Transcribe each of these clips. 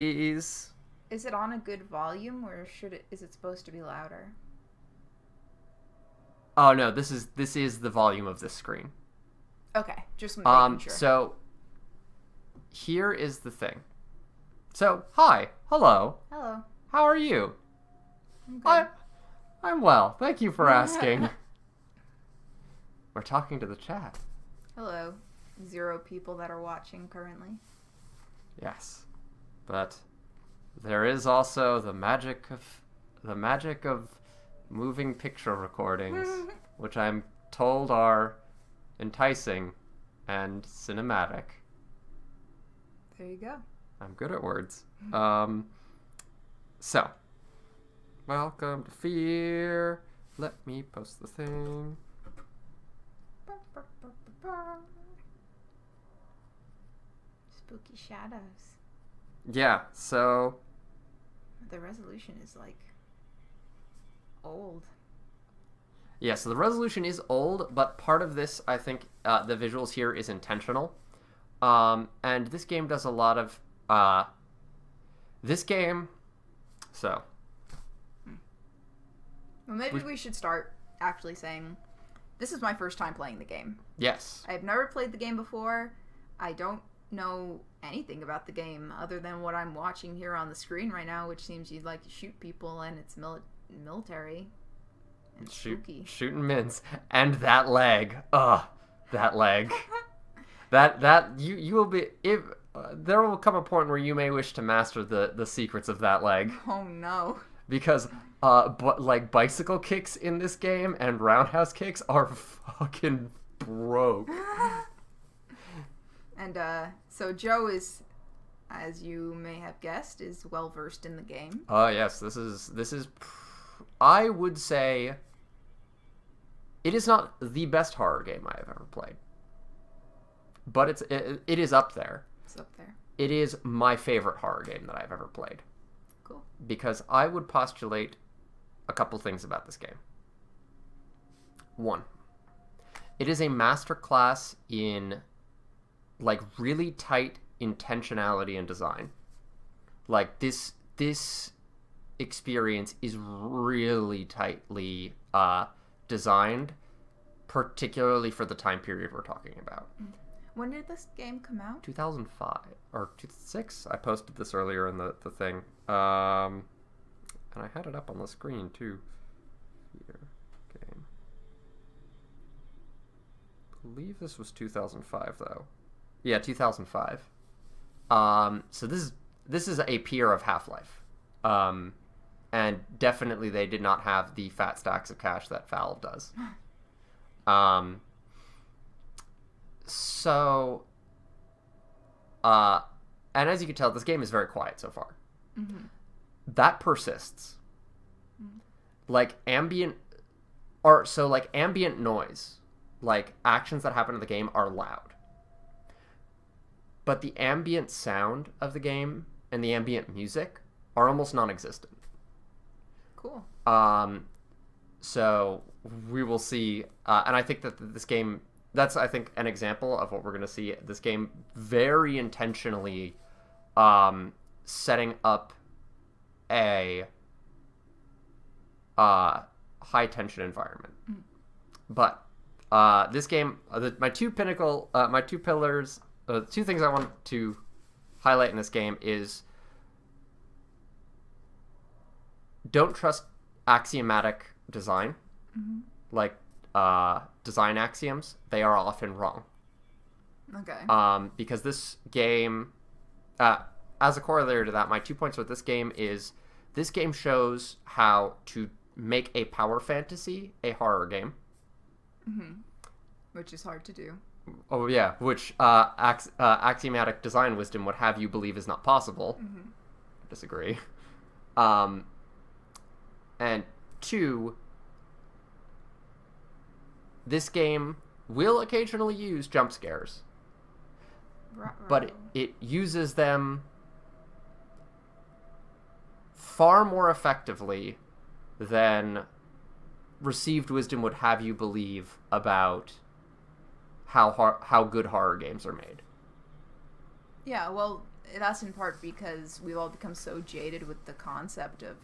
Is Is it on a good volume or is it supposed to be louder? oh no, this is the volume of this screen. Okay, just making sure. So here is the thing. So hi, hello, Hello. how are you? I'm good. I I'm well. Thank you for asking. We're talking to the chat. Hello. 0 people that are watching currently. Yes, but there is also the magic of moving picture recordings, which I'm told are enticing and cinematic. There you go. I'm good at words. So, welcome to Fear. Let me post the thing. Spooky shadows. Yeah, so The resolution is like old. yeah, so the resolution is old, but part of this, I think, the visuals here is intentional. And this game does a lot of this game. So Well, maybe we should start actually saying this is my first time playing the game. yes, I've never played the game before. I don't know anything about the game other than what I'm watching here on the screen right now, which seems you'd like to shoot people and it's military and spooky. shooting mints, and that leg. Ugh, that leg. that you will be if there will come a point where you may wish to master the secrets of that leg, Oh no. because but like bicycle kicks in this game and roundhouse kicks are fucking broke. And so Joe is, as you may have guessed, is well versed in the game. Yes, this is I would say it is not the best horror game I have ever played, but it is up there. It's up there. It is my favorite horror game that I've ever played, Cool. because I would postulate a couple things about this game. One, it is a masterclass in like really tight intentionality and design. Like this experience is really tightly designed, particularly for the time period we're talking about. When did this game come out? 2005 or 2006. I posted this earlier in the thing, and I had it up on the screen too. Here, game. I believe this was 2005 though. Yeah, 2005. So this is a peer of Half-Life, and definitely they did not have the fat stacks of cash that Valve does. So, and as you can tell, this game is very quiet so far. Mm-hmm. That persists. Mm-hmm. Like ambient noise, like actions that happen in the game are loud. But the ambient sound of the game and the ambient music are almost non-existent. Cool. So we will see, and I think that this game, that's, I think, an example of what we're going to see. This game very intentionally setting up a high-tension environment. Mm. But this game, my two pillars, two things I want to highlight in this game is don't trust axiomatic design. Mm-hmm. Like design axioms, they are often wrong. Okay. Because this game, as a corollary to that, my 2 points with this game is this game shows how to make a power fantasy a horror game. Mm-hmm. Which is hard to do. Oh yeah, which axiomatic design wisdom would have you believe is not possible. Mm-hmm. Disagree. And two, this game will occasionally use jump scares, but it uses them far more effectively than received wisdom would have you believe about how good horror games are made. Yeah, well, that's in part because we've all become so jaded with the concept of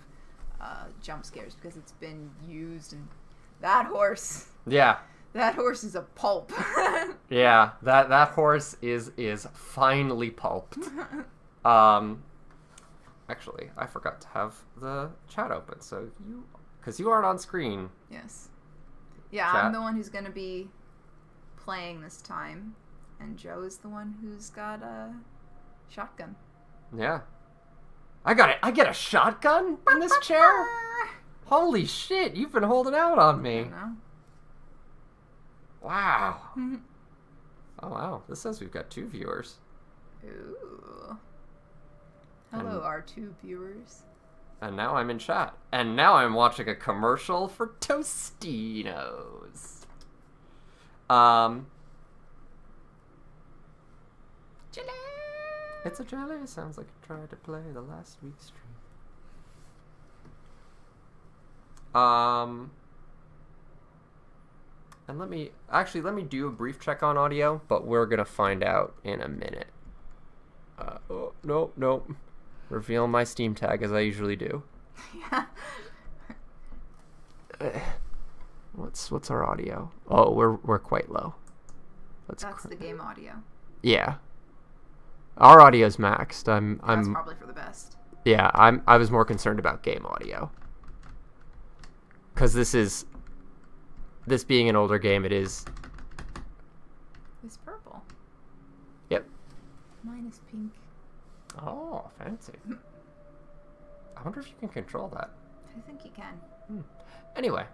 jump scares because it's been used, and that horse. Yeah. That horse is a pulp. Yeah, that horse is finely pulped. Actually, I forgot to have the chat open, so because you aren't on screen. Yes. Yeah, Chat. I'm the one who's gonna be playing this time, and Joe is the one who's got a shotgun. Yeah. I get a shotgun in this chair? Holy shit, you've been holding out on I me. don't know. Wow. Oh, wow. This says we've got 2 viewers. Ooh. Hello, our 2 viewers. And now I'm in chat. And now I'm watching a commercial for Tostinos. Jelly! It's a jelly. Sounds like I tried to play the last week's stream. And let me do a brief check on audio, but we're gonna find out in a minute. Oh, no. Reveal my Steam tag as I usually do. Yeah. What's our audio? Oh, we're quite low. That's the game audio. Yeah. Our audio's maxed. That's probably for the best. Yeah, I was more concerned about game audio. Cuz this being an older game, it is. It's purple. Yep. Mine is pink. Oh, fancy. I wonder if you can control that. I think you can. Anyway,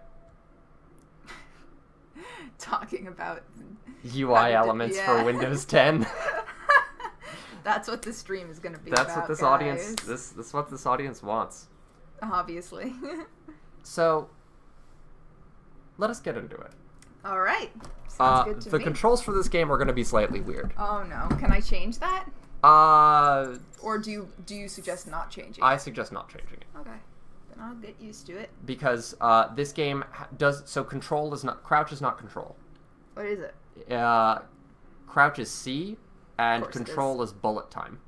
Talking about UI elements for Windows 10. That's what this stream is going to be That's about, what this guys. audience this is what this audience wants. Obviously. So, let us get into it. All right. Sounds good to the me. controls for this game are going to be slightly weird. Oh no. Can I change that? Or do you suggest not changing? I suggest not changing it. Okay. Then I'll get used to it. Because this game control is not crouch is not control. What is it? Crouch is C and course it control is bullet time.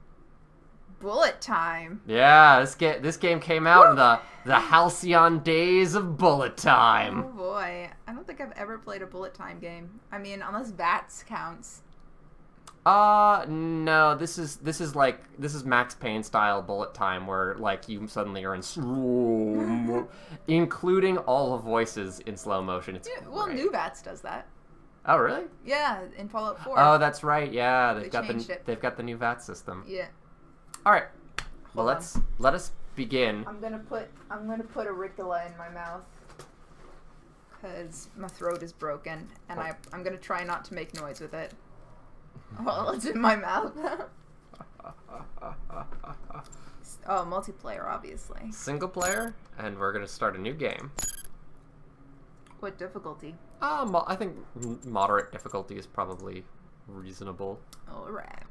Bullet time. Yeah, this game came out in the halcyon days of bullet time. Oh boy. I don't think I've ever played a bullet time game. I mean, unless VATS counts. No, this is Max Payne style bullet time where like you suddenly are in including all the voices in slow motion. It's Well, great. New VATS does that. Oh, really? Yeah, in Fallout 4. Oh, that's right. Yeah, They changed it. they've got the new VAT system. Yeah. All right. Well, Hold let us begin. I'm gonna put auricular in my mouth because my throat is broken, and I'm gonna try not to make noise with it while it's in my mouth. Oh, multiplayer, obviously. Single player, and we're gonna start a new game. What difficulty? I think moderate difficulty is probably reasonable. All right.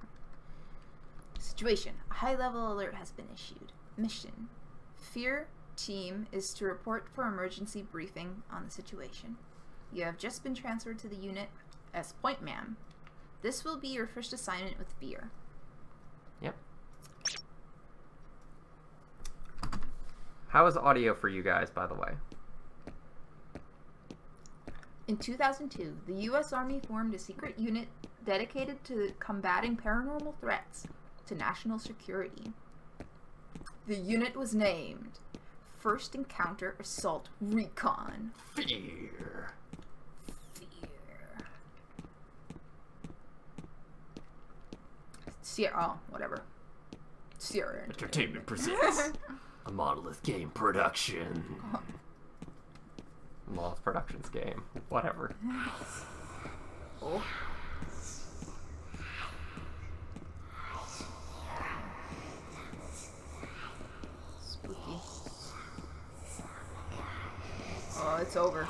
Situation. A high-level alert has been issued. Mission. F.E.A.R. team is to report for emergency briefing on the situation. You have just been transferred to the unit as point man. This will be your first assignment with F.E.A.R. Yep. How is audio for you guys, by the way? In 2002, the U.S. Army formed a secret unit dedicated to combating paranormal threats to national security. The unit was named First Encounter Assault Recon. F.E.A.R. F.E.A.R. Sierra, whatever. Sierra Entertainment presents a Monolith game production. Monolith Productions game. Whatever. Oh. Spooky. Oh, it's over.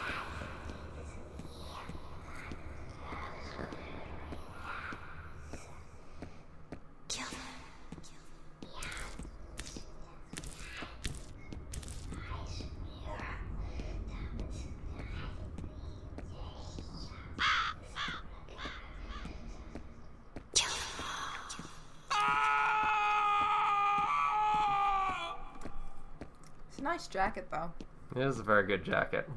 a nice jacket, though. It is a very good jacket.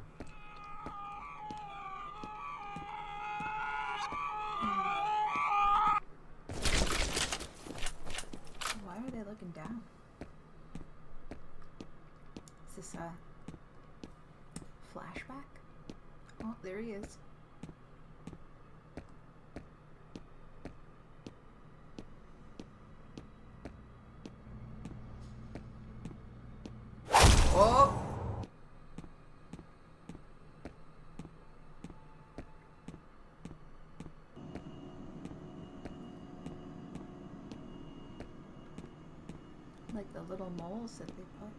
Why are they looking down? Is this a flashback? Oh, there he is. Oh! Like the little moles that they put.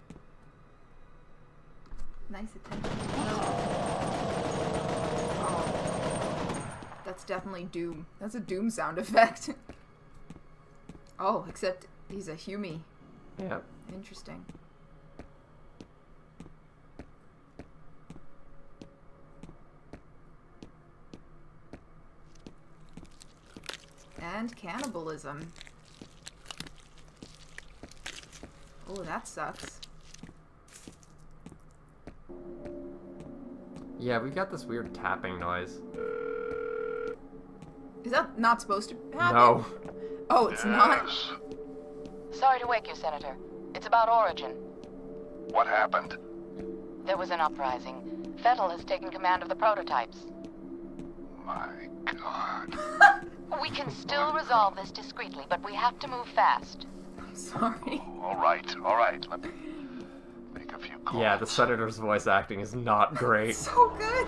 Nice attention. Oh. That's definitely Doom. That's a Doom sound effect. Oh, except he's a Hume. Yep. Interesting. And cannibalism. Oh, that sucks. Yeah, we got this weird tapping noise. Is that not supposed to happen? No. Oh, it's not? Sorry to wake you, Senator. It's about Origin. What happened? There was an uprising. Fettel has taken command of the prototypes. My God. We can still resolve this discreetly, but we have to move fast. I'm sorry. All right. Let me make a few calls. Yeah, the Senator's voice acting is not great. So good.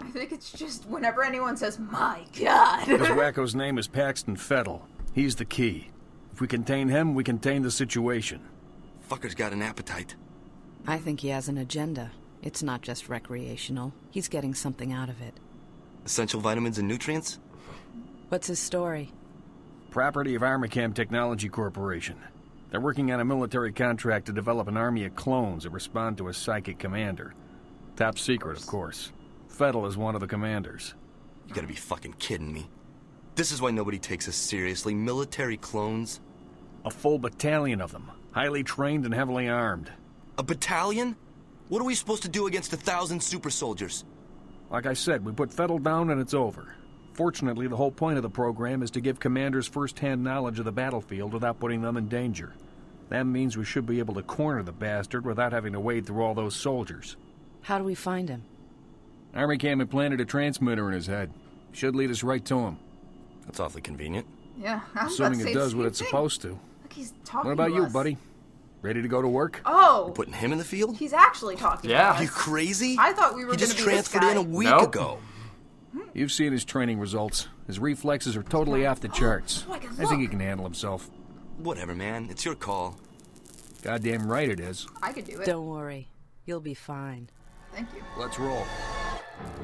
I think it's just whenever anyone says, my God. This wacko's name is Paxton Fettel. He's the key. If we contain him, we contain the situation. Fucker's got an appetite. I think he has an agenda. It's not just recreational. He's getting something out of it. Essential vitamins and nutrients? What's his story? Property of Armacam Technology Corporation. They're working on a military contract to develop an army of clones that respond to a psychic commander. Top secret, of course. Fettel is one of the commanders. You gotta be fucking kidding me. This is why nobody takes us seriously. Military clones? A full battalion of them. Highly trained and heavily armed. A battalion? What are we supposed to do against 1,000 super soldiers? Like I said, we put Fettel down and it's over. Fortunately, the whole point of the program is to give commanders first-hand knowledge of the battlefield without putting them in danger. That means we should be able to corner the bastard without having to wade through all those soldiers. How do we find him? Armacam implanted a transmitter in his head. Should lead us right to him. That's awfully convenient. Yeah, I was Assuming about to it say does the what same it's thing. supposed to. Like he's talking What about to you, us. buddy? Ready to go to work? Oh, Putting him in the field? he's actually talking Yeah. to You us. crazy? I thought we were He going to just be this transferred guy. in a week Nope. ago. You've seen his training results. His reflexes are totally off the charts. Oh, I can I think he look. can handle himself. Whatever, man. It's your call. Goddamn right it is. I could do it. Don't worry. You'll be fine. Thank you. Let's roll.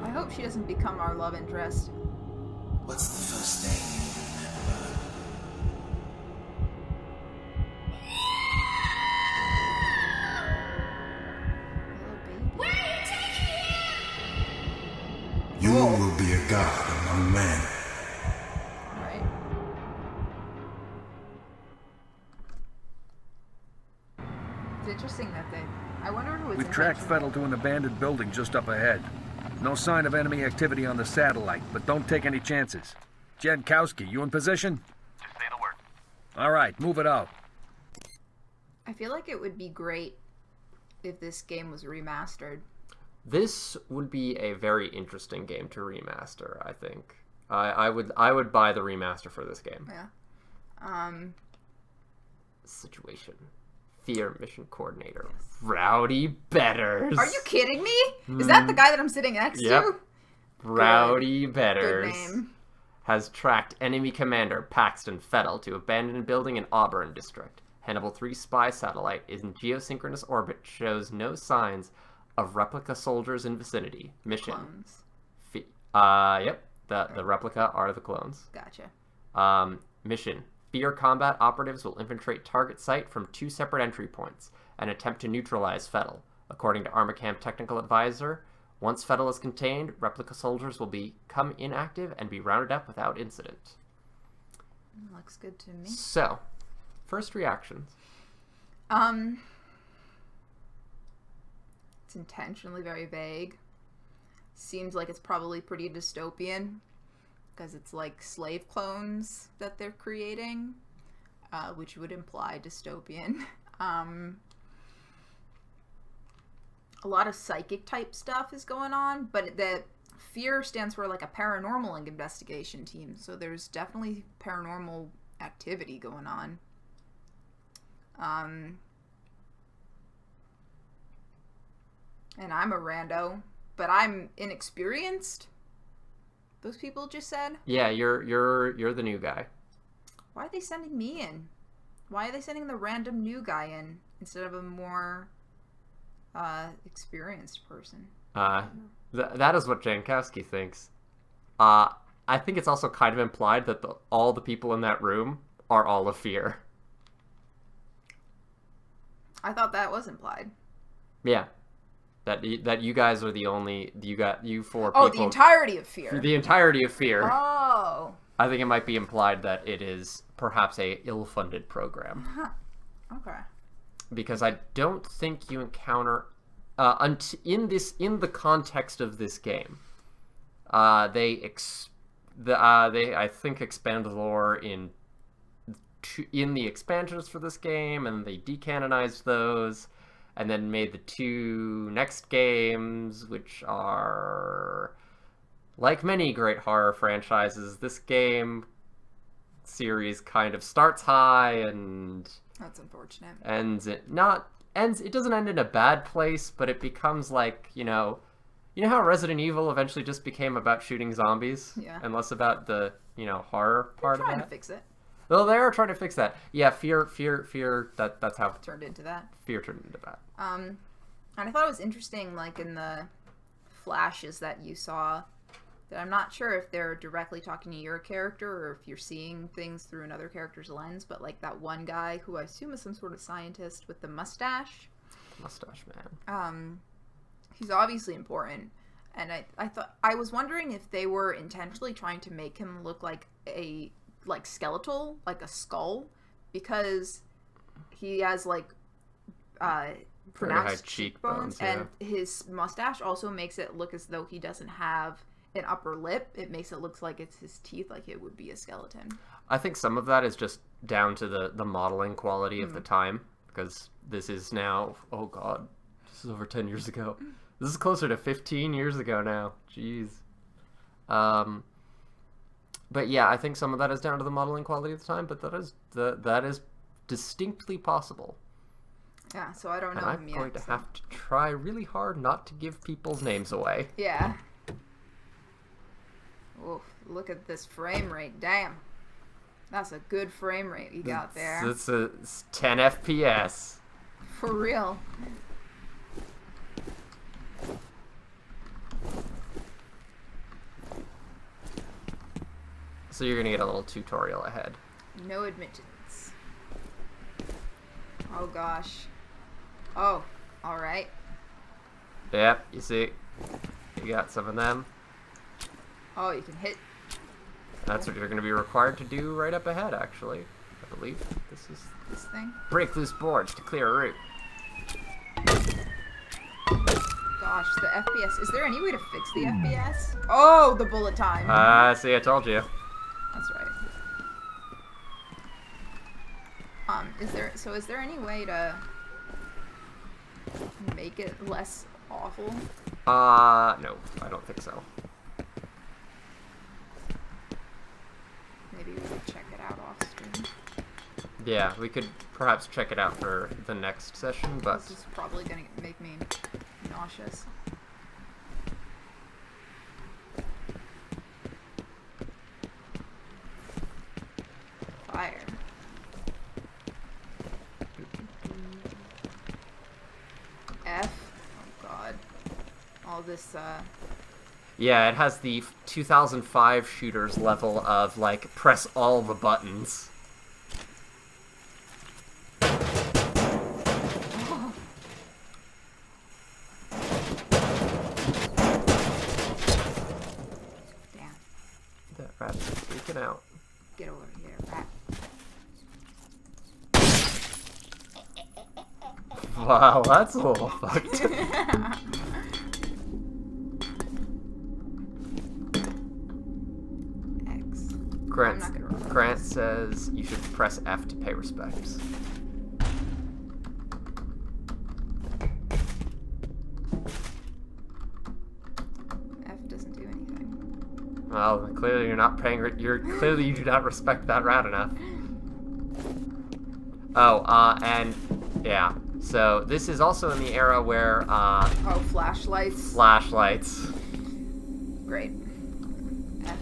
I hope she doesn't become our love interest. What's the first name you remember? Little baby. You will be a god among men. Right. It's interesting that they... I wonder who it's We've tracked intentional. Fettel to an abandoned building just up ahead. No sign of enemy activity on the satellite, but don't take any chances. Jankowski, you in position? Just say the word. All right, move it out. I feel like it would be great if this game was remastered. This would be a very interesting game to remaster, I think. I would buy the remaster for this game. Yeah. Situation. F.E.A.R. mission coordinator. Rowdy Betters. Are you kidding me? Is that the guy that I'm sitting next Yep. to? Rowdy Good Betters name. has tracked enemy commander Paxton Fettel to abandoned building in Auburn district. Hannibal 3 spy satellite is in geosynchronous orbit, shows no signs of replica soldiers in vicinity. Mission. Clones. Yep. The replica are the clones. Gotcha. Mission. F.E.A.R. combat operatives will infiltrate target site from 2 separate entry points and attempt to neutralize Fettel. According to Armacam technical advisor, once Fettel is contained, replica soldiers will become inactive and be rounded up without incident. Looks good to me. So, first reactions. It's intentionally very vague. Seems like it's probably pretty dystopian because it's like slave clones that they're creating, which would imply dystopian. A lot of psychic type stuff is going on, but the F.E.A.R stands for like a paranormal investigation team, so there's definitely paranormal activity going on. And I'm a rando, but I'm inexperienced. Those people just said. Yeah, you're the new guy. Why are they sending me in? Why are they sending the random new guy in instead of a more experienced person? That is what Jankowski thinks. I think it's also kind of implied that all the people in that room are all of F.E.A.R. I thought that was implied. Yeah. That you guys are the only... You four Oh, people... the entirety of F.E.A.R. The entirety of F.E.A.R. Oh. I think it might be implied that it is perhaps a ill-funded program. Huh. Okay. Because I don't think you encounter... in the context of this game, they I think expand the lore in the expansions for this game, and they decanonized those, and then made the 2 next games, which are, like many great horror franchises, this game series kind of starts high and that's unfortunate. It doesn't end in a bad place, but it becomes like, you know how Resident Evil eventually just became about shooting zombies? Yeah. And less about the, horror part of that? They're trying to fix it. Well, they are trying to fix that. Yeah, F.E.A.R, that's how... Turned into that. F.E.A.R turned into that. And I thought it was interesting, like, in the flashes that you saw, that I'm not sure if they're directly talking to your character or if you're seeing things through another character's lens, but, like, that one guy who I assume is some sort of scientist with the mustache. Mustache man. He's obviously important, and I was wondering if they were intentionally trying to make him look like a skeletal, like a skull, because he has pronounced cheekbones, and his mustache also makes it look as though he doesn't have an upper lip. It makes it look like it's his teeth, like it would be a skeleton. I think some of that is just down to the modeling quality of the time, because this is now, oh god, this is over 10 years ago. This is closer to 15 years ago now. Jeez. But yeah, I think some of that is down to the modeling quality of the time, but that is distinctly possible. Yeah, so I don't know and him yet. I'm going to have to try really hard not to give people's names away. Yeah. Oof, look at this frame rate. Damn. That's a good frame rate you got there. It's 10 FPS. For real. So you're gonna get a little tutorial ahead. No admittance. Oh gosh. Oh, alright. Yep, you see, you got some of them. Oh, you can hit. That's what you're gonna be required to do right up ahead, actually. I believe this is this thing. Break loose boards to clear a route. Gosh, the FPS. Is there any way to fix the FPS? Oh, the bullet time. See, I told you. That's right. Is there any way to make it less awful? No, I don't think so. Maybe we could check it out off stream. Yeah, we could perhaps check it out for the next session, but... This is probably gonna make me nauseous. Fire. F. Oh god. All this, Yeah, it has the 2005 shooters level of, like, press all the buttons. Damn. That rat's freaking out. Get over here, rat. Wow, that's a little fucked. X. Grant, I'm not gonna remember Grant this. says you should press F to pay respects. F doesn't do anything. Well, clearly you're not paying. Clearly you do not respect that rat enough. Oh, and yeah. So this is also in the era where Oh, flashlights. flashlights. Great. F.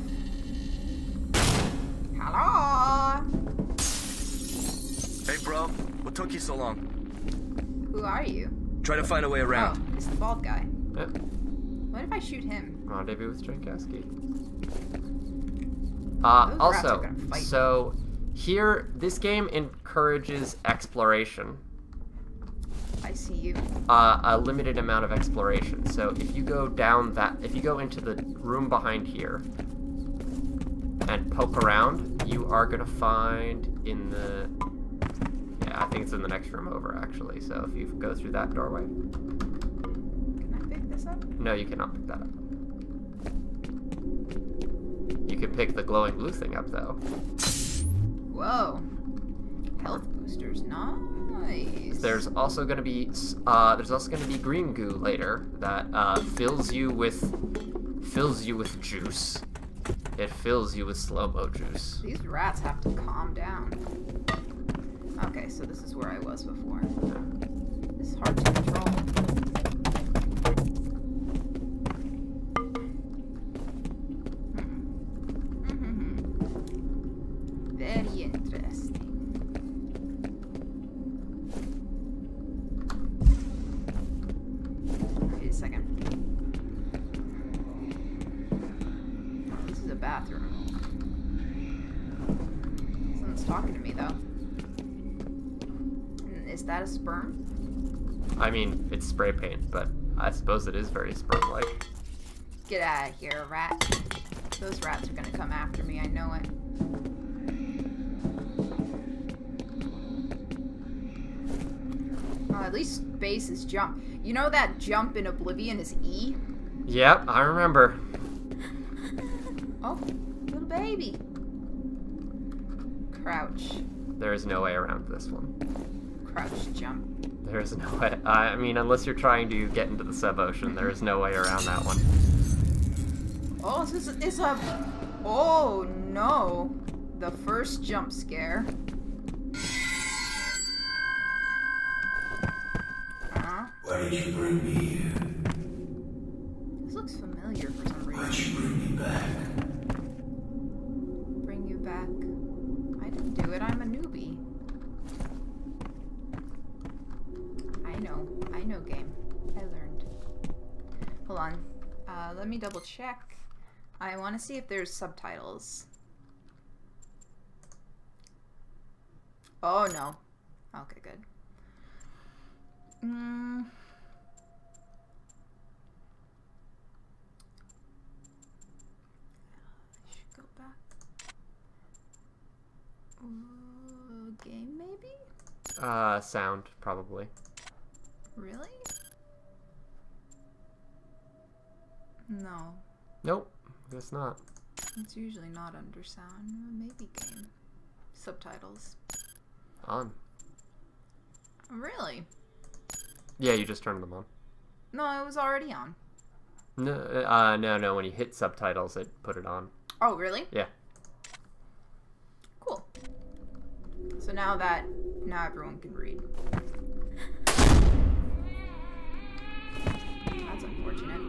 Hello. Hey, bro. What took you so long? Who are you? Try to find a way around. Oh, it's the bald guy. Yep. What if I shoot him? Rendezvous with Jankowski. Those rats are Also, gonna fight. so here, this game encourages exploration. I see you. A limited amount of exploration. So if you go down if you go into the room behind here and poke around, you are gonna find in the, yeah, I think it's in the next room over actually. So if you go through that doorway, Can I pick this up? no, you cannot pick that up. You can pick the glowing blue thing up though. Whoa. Health boosters, nice. There's also gonna be green goo later that fills you with juice. It fills you with slow-mo juice. These rats have to calm down. Okay, so this is where I was before. This is hard to control. Very interesting. Wait a second. This is a bathroom. Someone's talking to me though. Is that a sperm? I mean, it's spray paint, but I suppose it is very sperm-like. Get out of here, rat. Those rats are gonna come after me, I know it. Oh, at least space is jump. You know that jump in Oblivion is E? Yep, I remember. Oh, little baby. Crouch. There is no way around this one. Crouch jump. There is no way. I mean, unless you're trying to get into the sub-ocean, there is no way around that one. Oh, it's a... Oh, no. The first jump scare. Why did you bring me here? This looks familiar for some reason. Why'd you bring me back? Bring you back. I didn't do it. I'm a newbie. I know game. I learned. Hold on. Let me double check. I want to see if there's subtitles. Oh, no. Okay, good. I should go back. Game, maybe? Sound, probably. Really? No. Nope, guess not. It's usually not under sound. Maybe game. Subtitles. On. Really? Yeah, you just turned them on. No, it was already on. No, no, when you hit subtitles, it put it on. Oh, really? Yeah. Cool. So now everyone can read. That's unfortunate.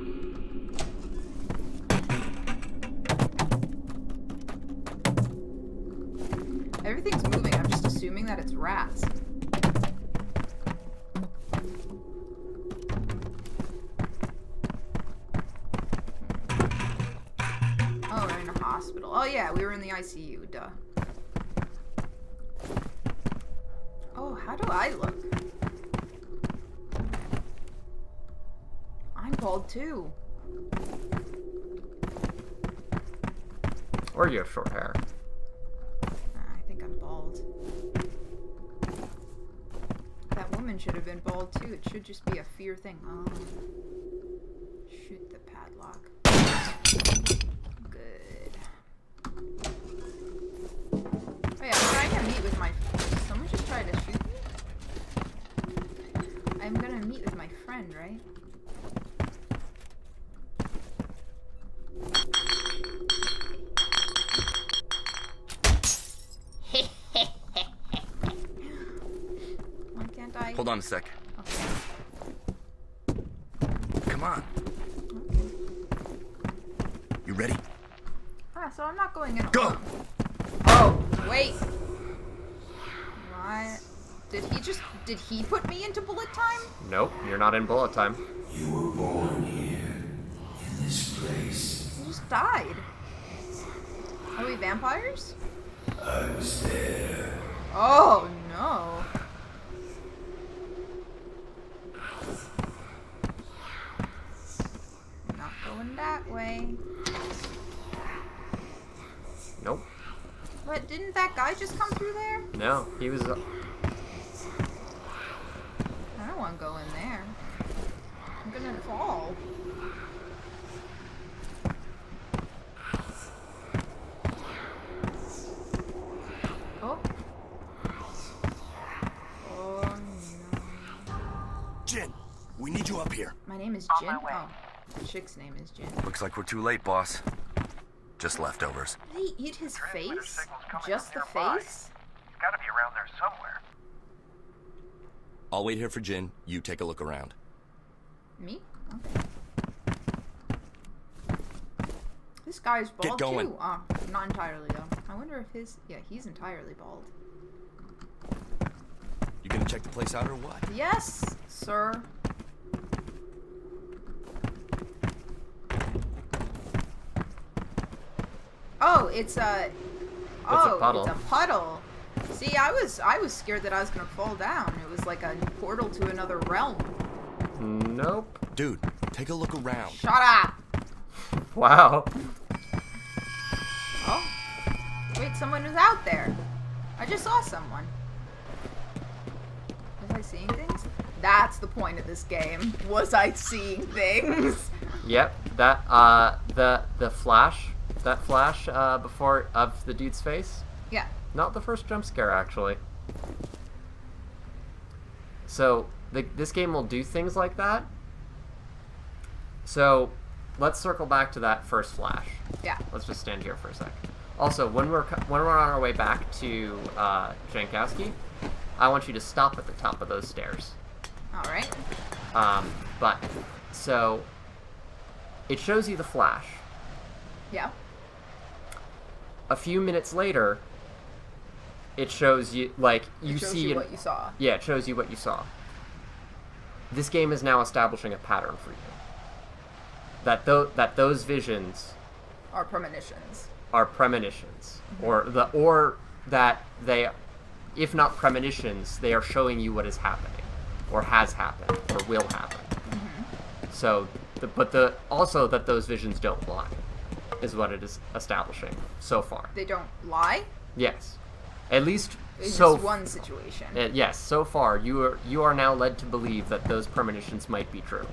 Everything's moving. I'm just assuming that it's rats. Oh, we're in a hospital. Oh yeah, we were in the ICU, duh. Oh, how do I look? I'm bald too. Or you have short hair. I think I'm bald. That woman human should have been bald too. It should just be a fear thing. Oh. Shoot the padlock. Good. Oh yeah, I'm trying to meet with my... Someone just tried to shoot me? I'm gonna meet with my friend, right? Why can't I... Hold on a sec. Okay. Come on. Okay. You ready? Ah, so I'm not going in Go! alone. Oh, wait. What? Did he put me into bullet time? Nope, you're not in bullet time. You were born here, in this place. He just died. Are we vampires? I was there. Oh, no. Not going that way. Nope. But didn't that guy just come through there? No, he was... I don't want to go in there. I'm gonna fall. Oh. Oh no. Jin, we need you up here. My name is Jin? Oh. The chick's name is Jin. Looks like we're too late, boss. Just leftovers. Did he eat his Transmitter face? signal's coming Just from the nearby. face? Gotta be around there somewhere. I'll wait here for Jin. You take a look around. Me? Okay. This guy's bald Get going. too. Not entirely though. I wonder if his... Yeah, he's entirely bald. You gonna check the place out or what? Yes, sir. Oh, it's a... Oh, puddle. it's a puddle. See, I was scared that I was gonna fall down. It was like a portal to another realm. Nope. Dude, take a look around. Shut up! Wow. Oh. Wait, someone was out there. I just saw someone. Was I seeing things? That's the point of this game. Was I seeing things? Yep, that, the flash, that flash, before, of the dude's face, Yeah. not the first jump scare, actually. So, this game will do things like that. So, let's circle back to that first flash. Yeah. Let's just stand here for a sec. Also, when we're on our way back to, Jankowski, I want you to stop at the top of those stairs. Alright. But, so, it shows you the flash. Yeah. A few minutes later, it shows you, like, you It shows see... you what you saw. Yeah, it shows you what you saw. This game is now establishing a pattern for you. That those visions Are premonitions. are premonitions. Or that they, if not premonitions, they are showing you what is happening. Or has happened. Or will happen. So, also that those visions don't lie. Is what it is establishing so far. They don't lie? Yes. At least In so this one situation. yes, so far you are now led to believe that those premonitions might be true.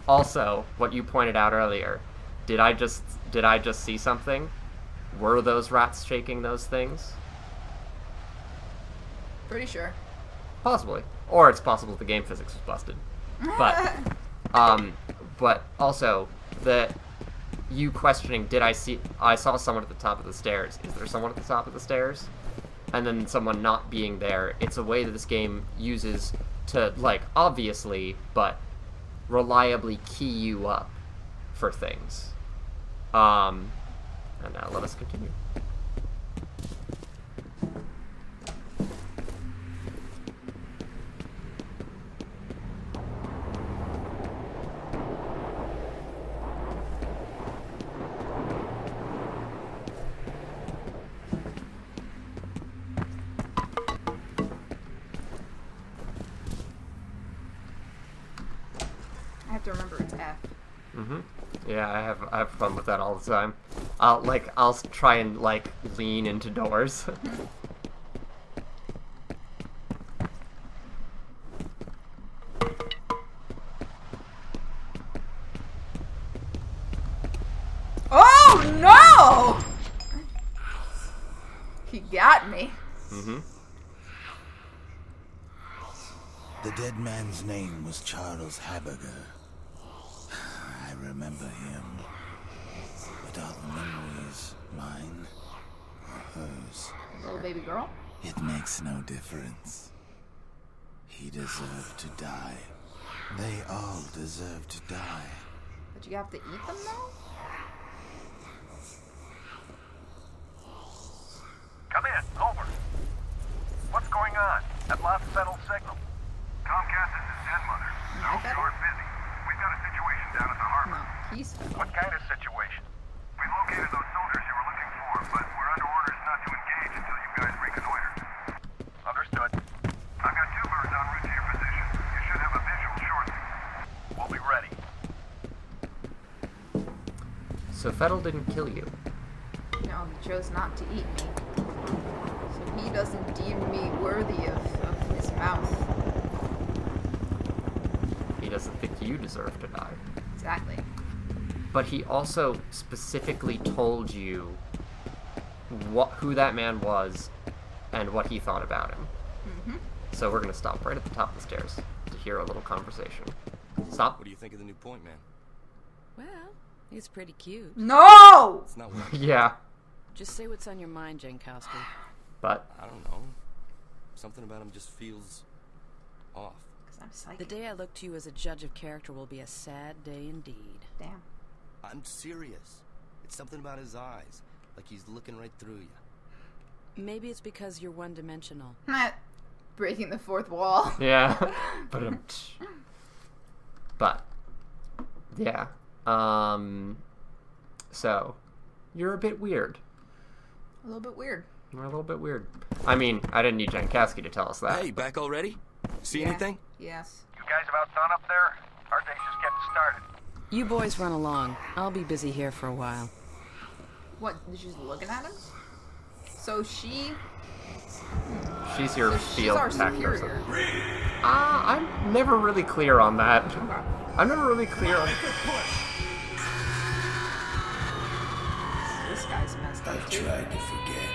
Also, what you pointed out earlier, did I just see something? Were those rats shaking those things? Pretty sure. Possibly, or it's possible the game physics was busted. But also you questioning, I saw someone at the top of the stairs. Is there someone at the top of the stairs? And then someone not being there. It's a way that this game uses to, like, obviously, but reliably key you up for things. And now let us continue. I have to remember it's F. Yeah, I have fun with that all the time. I'll try and, like, lean into doors. Mm-hmm. The dead man's name was Charles Haberger. I remember him. But are the memories mine or hers? Little baby girl? It makes no difference. He deserved to die. They all deserve to die. But you have to eat them though? Come in. Over. What's going on? I've lost Fettel's signal. Comcast, this is Dead Mother. My Fettel? You're busy. We've got a situation down at the harbor. No, he's Fettel. What kind of situation? We located those soldiers you were looking for, but we're under orders not to engage until you guys reconnoiter. Understood. I've got 2 birds en route to your position. You should have a visual shortly. We'll be ready. So Fettel didn't kill you. No, he chose not to eat me. So he doesn't deem me worthy of his mouth. He doesn't think you deserve to die. Exactly. But he also specifically told you who that man was and what he thought about him. Mm-hmm. So we're going to stop right at the top of the stairs to hear a little conversation. Stop. What do you think of the new point man? Well, he's pretty cute. No! It's not working. Yeah, Just say what's on your mind, Jankowski. but I don't know. Something about him just feels off. Because I'm psychic. The day I look to you as a judge of character will be a sad day indeed. Damn. I'm serious. It's something about his eyes. Like he's looking right through you. Maybe it's because you're one-dimensional. Breaking the fourth wall. yeah. But yeah. So you're a bit weird. A little bit weird. You're a little bit weird. I mean, I didn't need Jankowski to tell us that. Hey, back already? See Yeah. anything? Yes. You guys about done up there? Our day's just getting started. You boys run along. I'll be busy here for a while. What? She's looking at him? So she's She's your field our tech superior. person. I'm never really clear on that. I'm never really clear on. This guy's messed up I've too. tried to forget.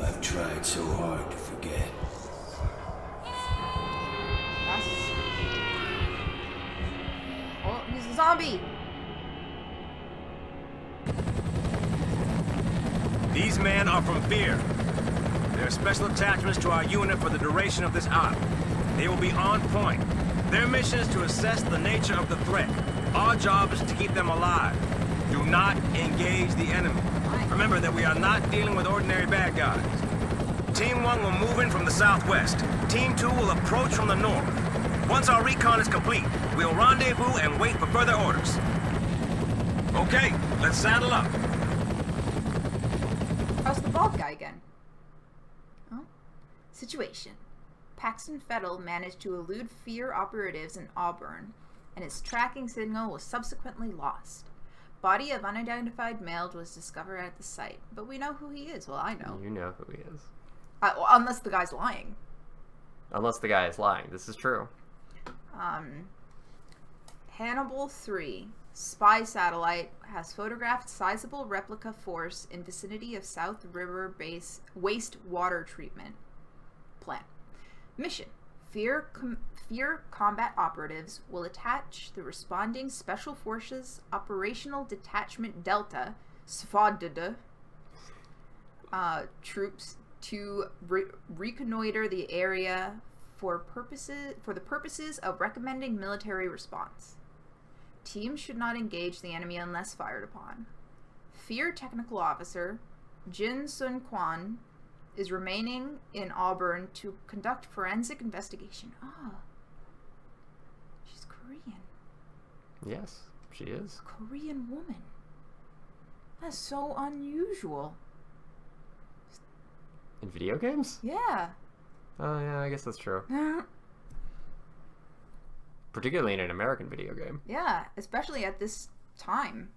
I've tried so hard to forget. Oh, he's a zombie. These men are from F.E.A.R. They're special attachments to our unit for the duration of this op. They will be on point. Their mission is to assess the nature of the threat. Our job is to keep them alive. Do not engage the enemy. Remember that we are not dealing with ordinary bad guys. Team 1 will move in from the southwest. Team 2 will approach from the north. Once our recon is complete, we'll rendezvous and wait for further orders. Okay, let's saddle up. How's the bald guy again? Oh. Situation. Paxton Fettel managed to elude F.E.A.R. operatives in Auburn, and his tracking signal was subsequently lost. Body of unidentified male was discovered at the site, but we know who he is. Well, I know. You know who he is. Well, unless the guy's lying. Unless the guy is lying. This is true. Hannibal 3 spy satellite has photographed sizable replica force in vicinity of South River Base waste water treatment plant. Mission. F.E.A.R. combat operatives will attach the responding Special Forces Operational Detachment Delta SFODD troops to reconnoiter the area for the purposes of recommending military response. Teams should not engage the enemy unless fired upon. F.E.A.R. technical officer Jin Sun Kwan is remaining in Auburn to conduct forensic investigation. Ah, she's Korean. Yes, she is. Korean woman. That's so unusual. In video games? Yeah. Oh, yeah, I guess that's true. Particularly in an American video game. Yeah, especially at this time.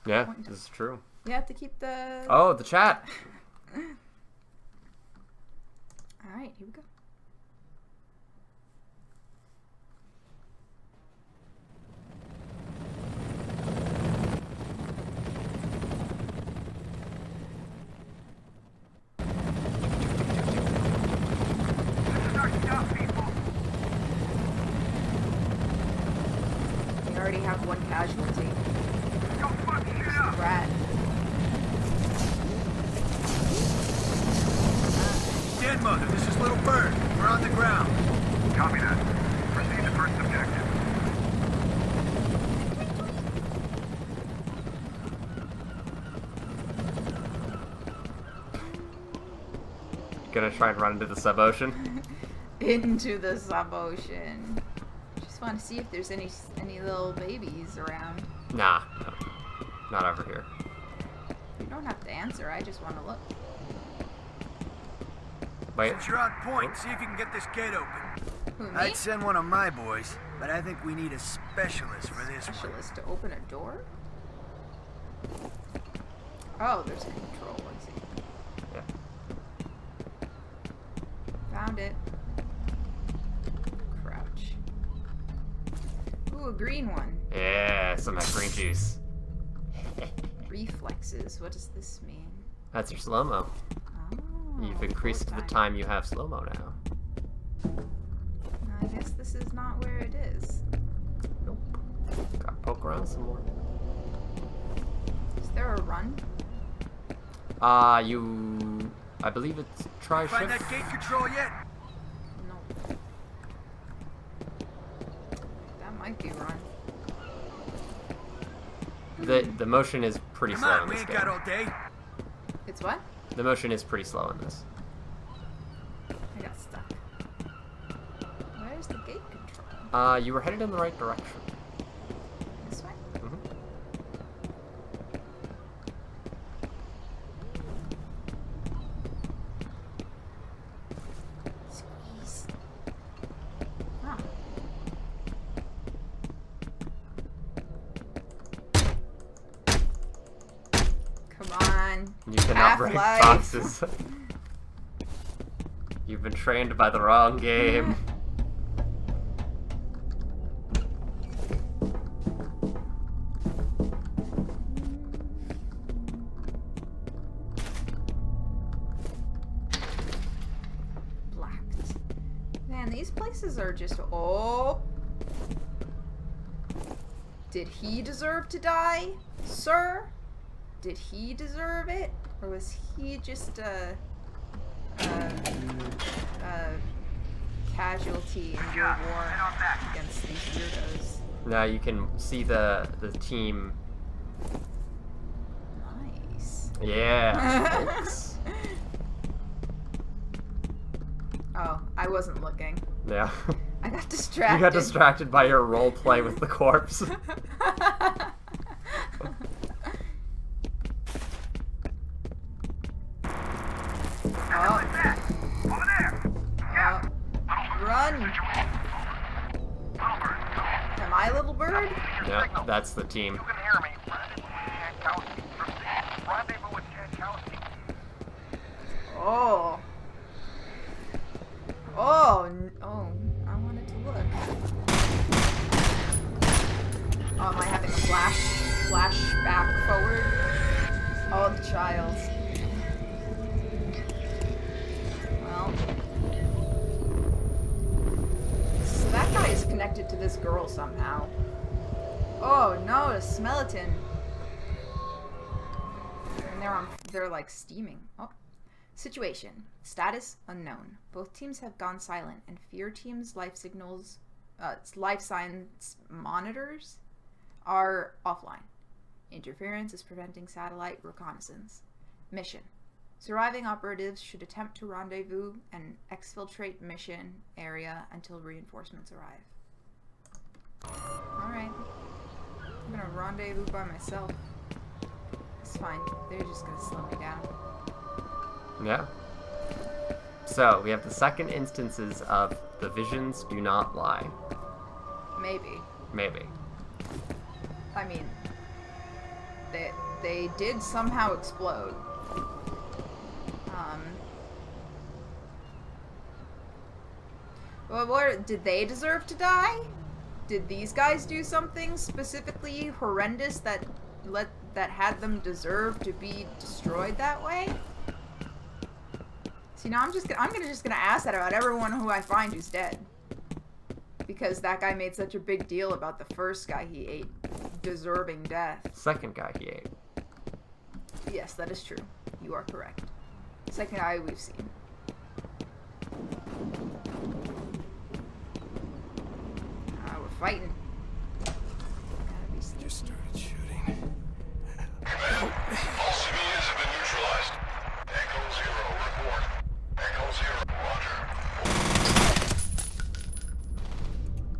Yeah, this is true. You have to keep the... Oh, the chat! Alright, here we go. already have one casualty. Don't fuck shit up! Rat. Den Mother, this is Little Bird. We're on the ground. Copy that. Proceed to first objective. Gonna try and run into the sub-ocean? Into the sub-ocean. Just want to see if there's any little babies around. Nah, no. Not over here. You don't have to answer, I just want to look. Wait. Since you're on point, see if you can get this gate open. Who, me? I'd send one of my boys, but I think we need a specialist for this one. Specialist to open a door? Oh, there's a control, I see. Yeah. Found it. Crouch. Ooh, a green one. Yeah, some of that green juice. Reflexes. What does this mean? That's your slow-mo. Oh, You've increased the time you have slow-mo now. I guess this is not where it is. Nope. Gotta poke around some more. Is there a run? I believe it's Find tri-shift. that gate control yet? No. That might be run. The motion is pretty Come slow on, in we this ain't game. got all day. It's what? The motion is pretty slow in this. I got stuck. Where's the gate control? You were headed in the right direction. This way? Mhm. Squeeze. Oh. Come on. You cannot break Half-Life. boxes. You've been trained by the wrong game. Blacked. Man, these places are just... Oh! Did he deserve to die, sir? Did he deserve it? Or was he just a casualty in your war against these weirdos? Now you can see the team. Nice. Yeah. folks. Oh, I wasn't looking. Yeah. I got distracted. You got distracted by your role play with the corpse. Oh. Over there! Run! Am I Little Bird? Yeah, that's the team. You can hear me. Rendezvous with Chankowski. Oh. Oh, oh, I wanted to look. Oh, am I having a flashback forward? Oh, the child. Well. So that guy is connected to this girl somehow. Oh no, a skeleton. And they're like steaming. Oh. Situation. Status unknown. Both teams have gone silent, and F.E.A.R. team's life signs monitors are offline. Interference is preventing satellite reconnaissance. Mission. Surviving operatives should attempt to rendezvous and exfiltrate mission area until reinforcements arrive. Alright. I'm gonna rendezvous by myself. It's fine. They're just gonna slow me down. Yeah. So, we have the second instances of the visions do not lie. Maybe. Maybe. I mean, they did somehow explode. Well, what, did they deserve to die? Did these guys do something specifically horrendous that had them deserve to be destroyed that way? See, now I'm just gonna ask that about everyone who I find who's dead. because that guy made such a big deal about the first guy he ate deserving death. Second guy he ate. Yes, that is true. You are correct. Second guy we've seen. We're fighting. Gotta be sneaky. Just started shooting. All civilians have been neutralized. Echo 0, report. Echo 0, roger.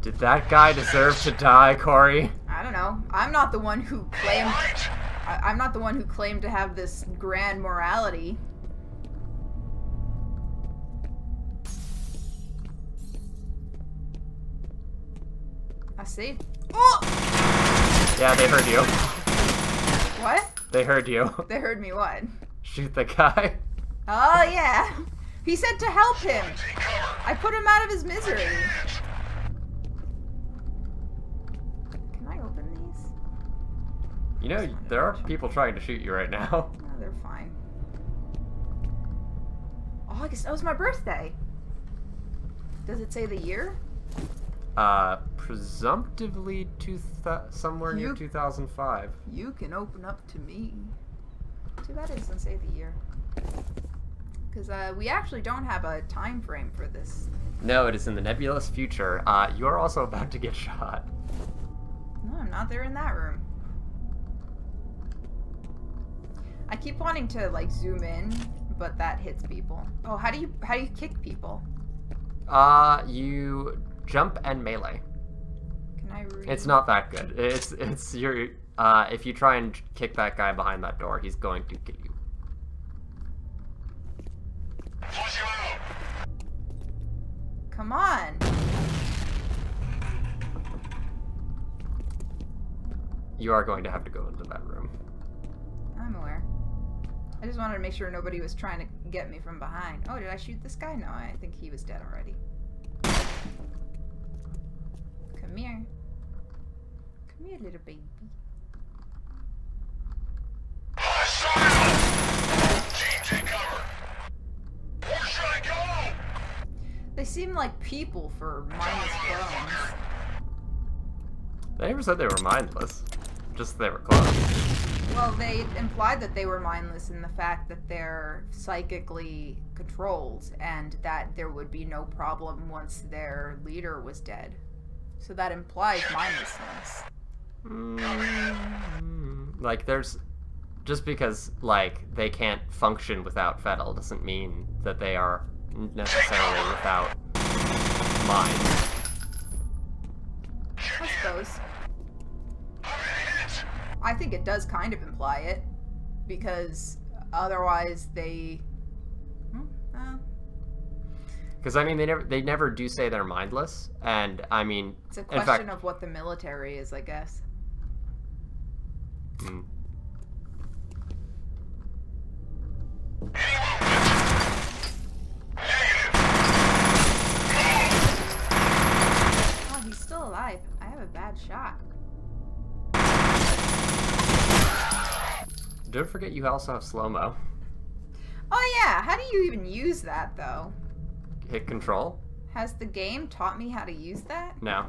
Did that guy deserve to die, Corey? I don't know. I'm not the one who claimed. I'm not the one who claimed to have this grand morality. I see. Oh! Yeah, they heard you. What? They heard you. They heard me what? Shoot the guy. Oh yeah. He said to help him. I put him out of his misery. Can I open these? You know, there are people trying to shoot you right now. No, they're fine. Oh, I guess that was my birthday. Does it say the year? Presumptively somewhere near 2005. You can open up to me. Too bad it doesn't say the year. Because we actually don't have a time frame for this. No, it is in the nebulous future. You are also about to get shot. No, I'm not. They're in that room. I keep wanting to like zoom in, but that hits people. Oh, how do you kick people? You jump and melee. Can I read? It's not that good. It's your if you try and kick that guy behind that door, he's going to kill you. Come on. You are going to have to go into that room. I'm aware. I just wanted to make sure nobody was trying to get me from behind. Oh, did I shoot this guy? No, I think he was dead already. Come here. Come here, little baby. Take cover. Where should I go? They seem like people for mindless clones. They never said they were mindless. Just they were clones. Well, they implied that they were mindless in the fact that they're psychically controlled and that there would be no problem once their leader was dead. So that implies mindlessness. Like, there's... Just because, like, they can't function without Fettel doesn't mean that they are necessarily without mind. I suppose. I think it does kind of imply it, because otherwise they... Because, I mean, they never do say they're mindless, and, I mean... It's a question of what the military is, I guess. Hmm. Oh, he's still alive. I have a bad shot. Don't forget you also have slow-mo. Oh yeah, how do you even use that, though? Hit control? Has the game taught me how to use that? No.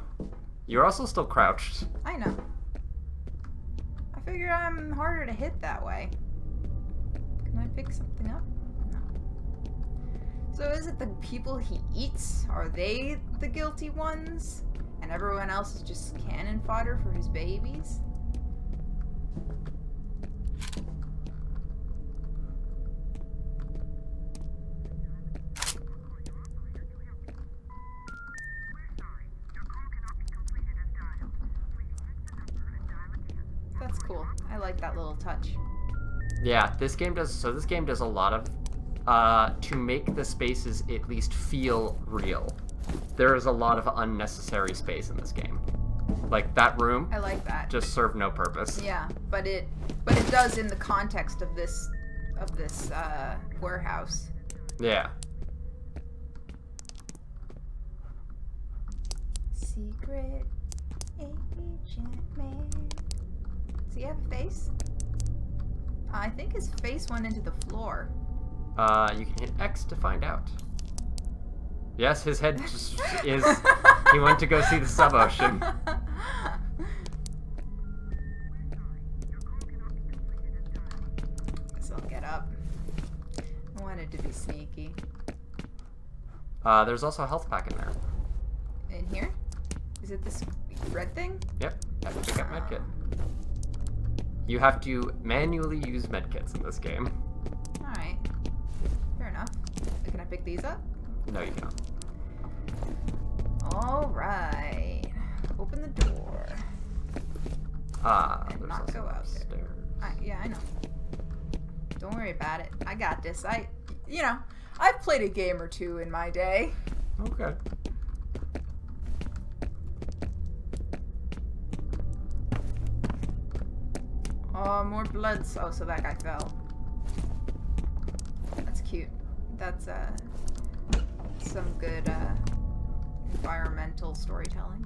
You're also still crouched. I know. I figure I'm harder to hit that way. Can I pick something up? No. So is it the people he eats? Are they the guilty ones? And everyone else is just cannon fodder for his babies? That's cool. I like that little touch. Yeah, this game does a lot of to make the spaces at least feel real. There is a lot of unnecessary space in this game. Like that room. I like that. Just served no purpose. Yeah, but it does in the context of this warehouse. Yeah. Secret agent man. Does he have a face? I think his face went into the floor. You can hit X to find out. Yes, his head just is He went to go see the sub-ocean. Guess I'll get up. I wanted to be sneaky. There's also a health pack in there. In here? Is it this red thing? Yep, have to pick up medkit. You have to manually use medkits in this game. Alright. Fair enough. Can I pick these up? No, you cannot. Alright. Open the door. And There's not also go out there. upstairs. Yeah, I know. Don't worry about it. I got this. You know, I've played a game or two in my day. Okay. Oh, more blood. Oh, so that guy fell. That's cute. That's, some good, environmental storytelling.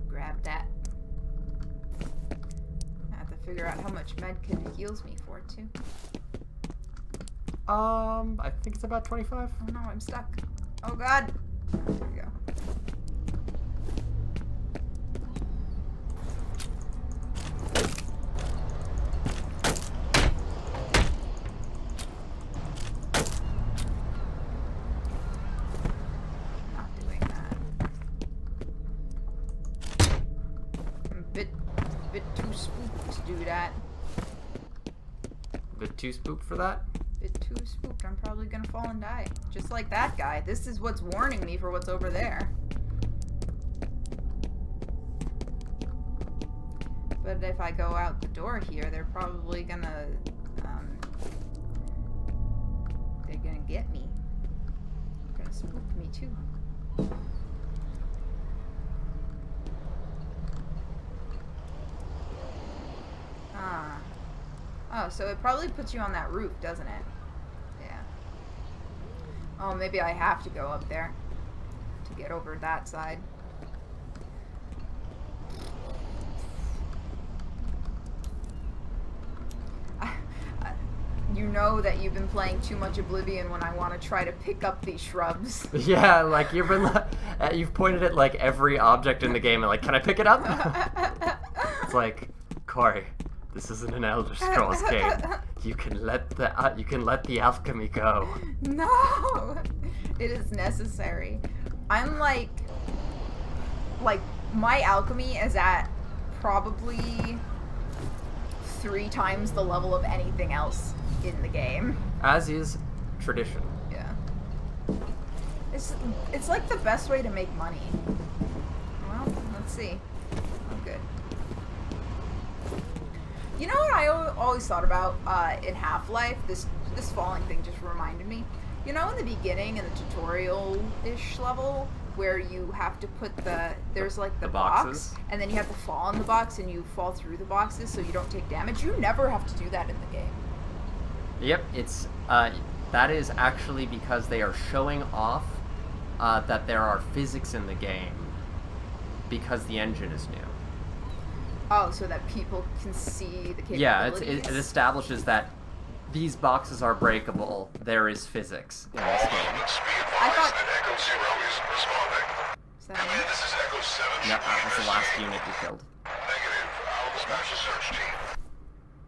Grab that. I have to figure out how much medkit heals me for, too. I think it's about 25. Oh no, I'm stuck. Oh god. There we go. Not doing that. I'm a bit too spooked to do that. A bit too spooked for that? Bit too spooked. I'm probably gonna fall and die. Just like that guy. This is what's warning me for what's over there. But if I go out the door here, they're probably gonna, they're gonna get me. They're gonna spook me too. Oh, so it probably puts you on that roof, doesn't it? Yeah. Oh, maybe I have to go up there to get over that side. You know that you've been playing too much Oblivion when I want to try to pick up these shrubs. Yeah, like you've pointed at like every object in the game and like, can I pick it up? It's like, Corey, this isn't an Elder Scrolls game. You can let the alchemy go. No, it is necessary. I'm like my alchemy is at probably 3 times the level of anything else in the game. As is tradition. Yeah. It's like the best way to make money. Well, let's see. Oh, good. You know what I always thought about in Half-Life? This falling thing just reminded me. You know, in the beginning, in the tutorial-ish level, where you have to put there's like the box, and then you have to fall in the box, and you fall through the boxes so you don't take damage. You never have to do that in the game. Yep, it's that is actually because they are showing off that there are physics in the game because the engine is new. Oh, so that people can see the capabilities? Yeah, it establishes that these boxes are breakable. There is physics in this game. I thought... Echo 0 isn't responding. Is that Command, this is Echo 7. No, that was the last unit you killed. Negative. I'll dispatch a search team.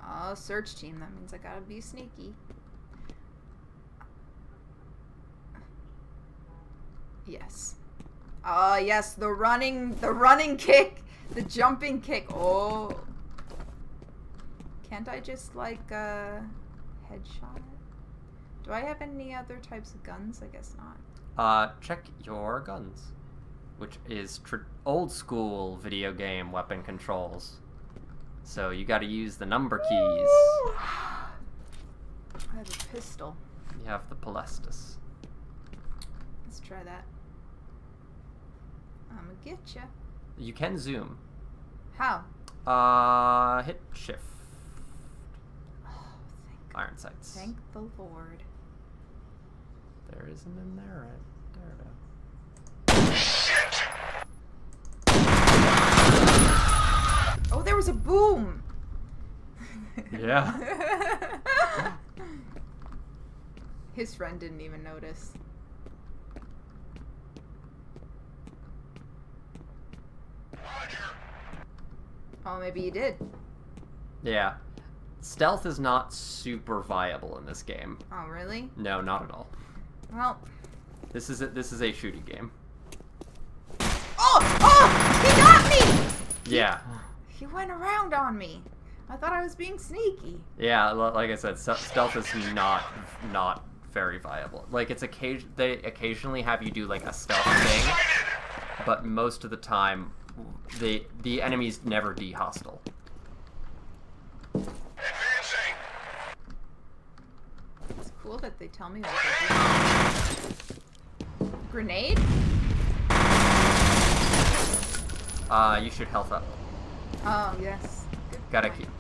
Oh, search team. That means I gotta be sneaky. Yes. Yes, the running kick, the jumping kick. Oh. Can't I just, like, headshot it? Do I have any other types of guns? I guess not. Check your guns, which is old school video game weapon controls. So you got to use the number keys. I have a pistol. You have the Palestus. Let's try that. I'm gonna get ya. You can zoom. How? Hit shift. Oh, Iron sights. Thank the Lord. There isn't in there. There it is. Oh, there was a boom! Yeah. His friend didn't even notice. Oh, maybe you did. Yeah. Stealth is not super viable in this game. Oh, really? No, not at all. Well... This is a shooting game. Oh! Oh! He got me! Yeah. He went around on me. I thought I was being sneaky. Yeah, like I said, stealth is not very viable. Like, they occasionally have you do, like, a stealth thing, but most of the time, the enemies never de-hostile. It's cool that they tell me what they do. Grenade? You should health up. Oh, yes.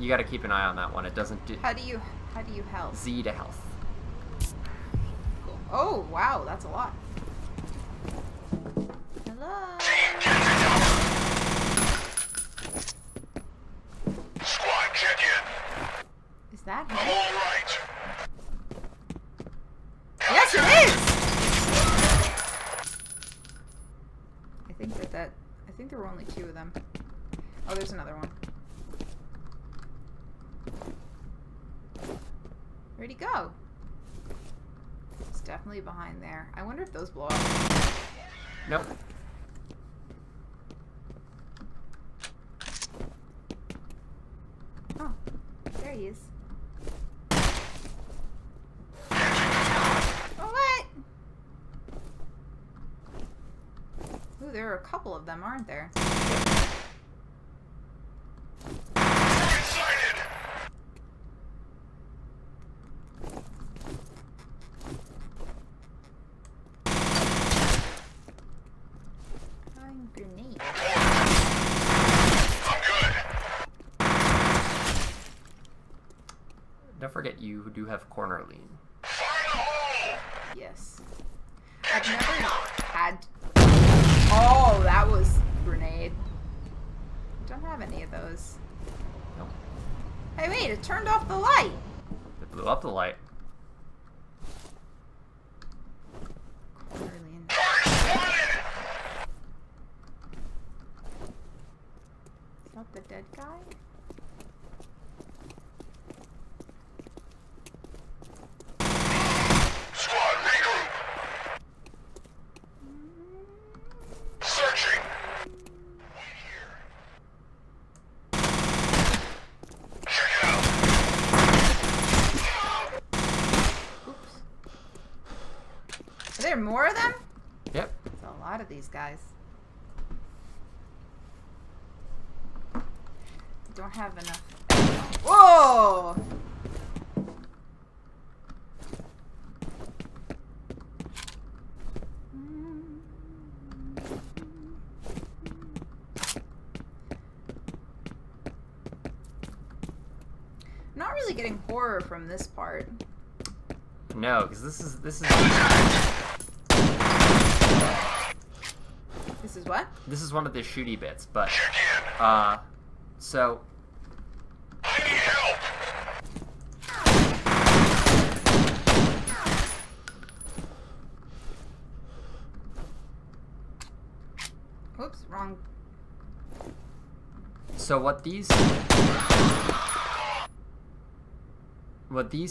You gotta keep an eye on that one. It doesn't do... How do you health? Z to health. Cool. Oh, wow, that's a lot. Hello? Squad, check in. Is that him? I'm all right. Yes, it is! I think there were only 2 of them. Oh, there's another one. Where'd he go? It's definitely behind there. I wonder if those blow up. Nope. Oh, there he is. Oh, what? Ooh, there are a couple of them, aren't there? Grenade. Don't forget you do have corner lean. Yes. I've never had... Oh, that was grenade. I don't have any of those. Nope. Hey, wait, it turned off the light. It blew up the light. Corner lean. Is that the dead guy? Squad, regroup. Searching. Wait here. Check it out. Oops. Are there more of them? Yep. There's a lot of these guys. Don't have enough. Whoa! I'm not really getting horror from this part. No, because this is This is what? this is one of the shooty bits, but so I need help. Oops, wrong. so what these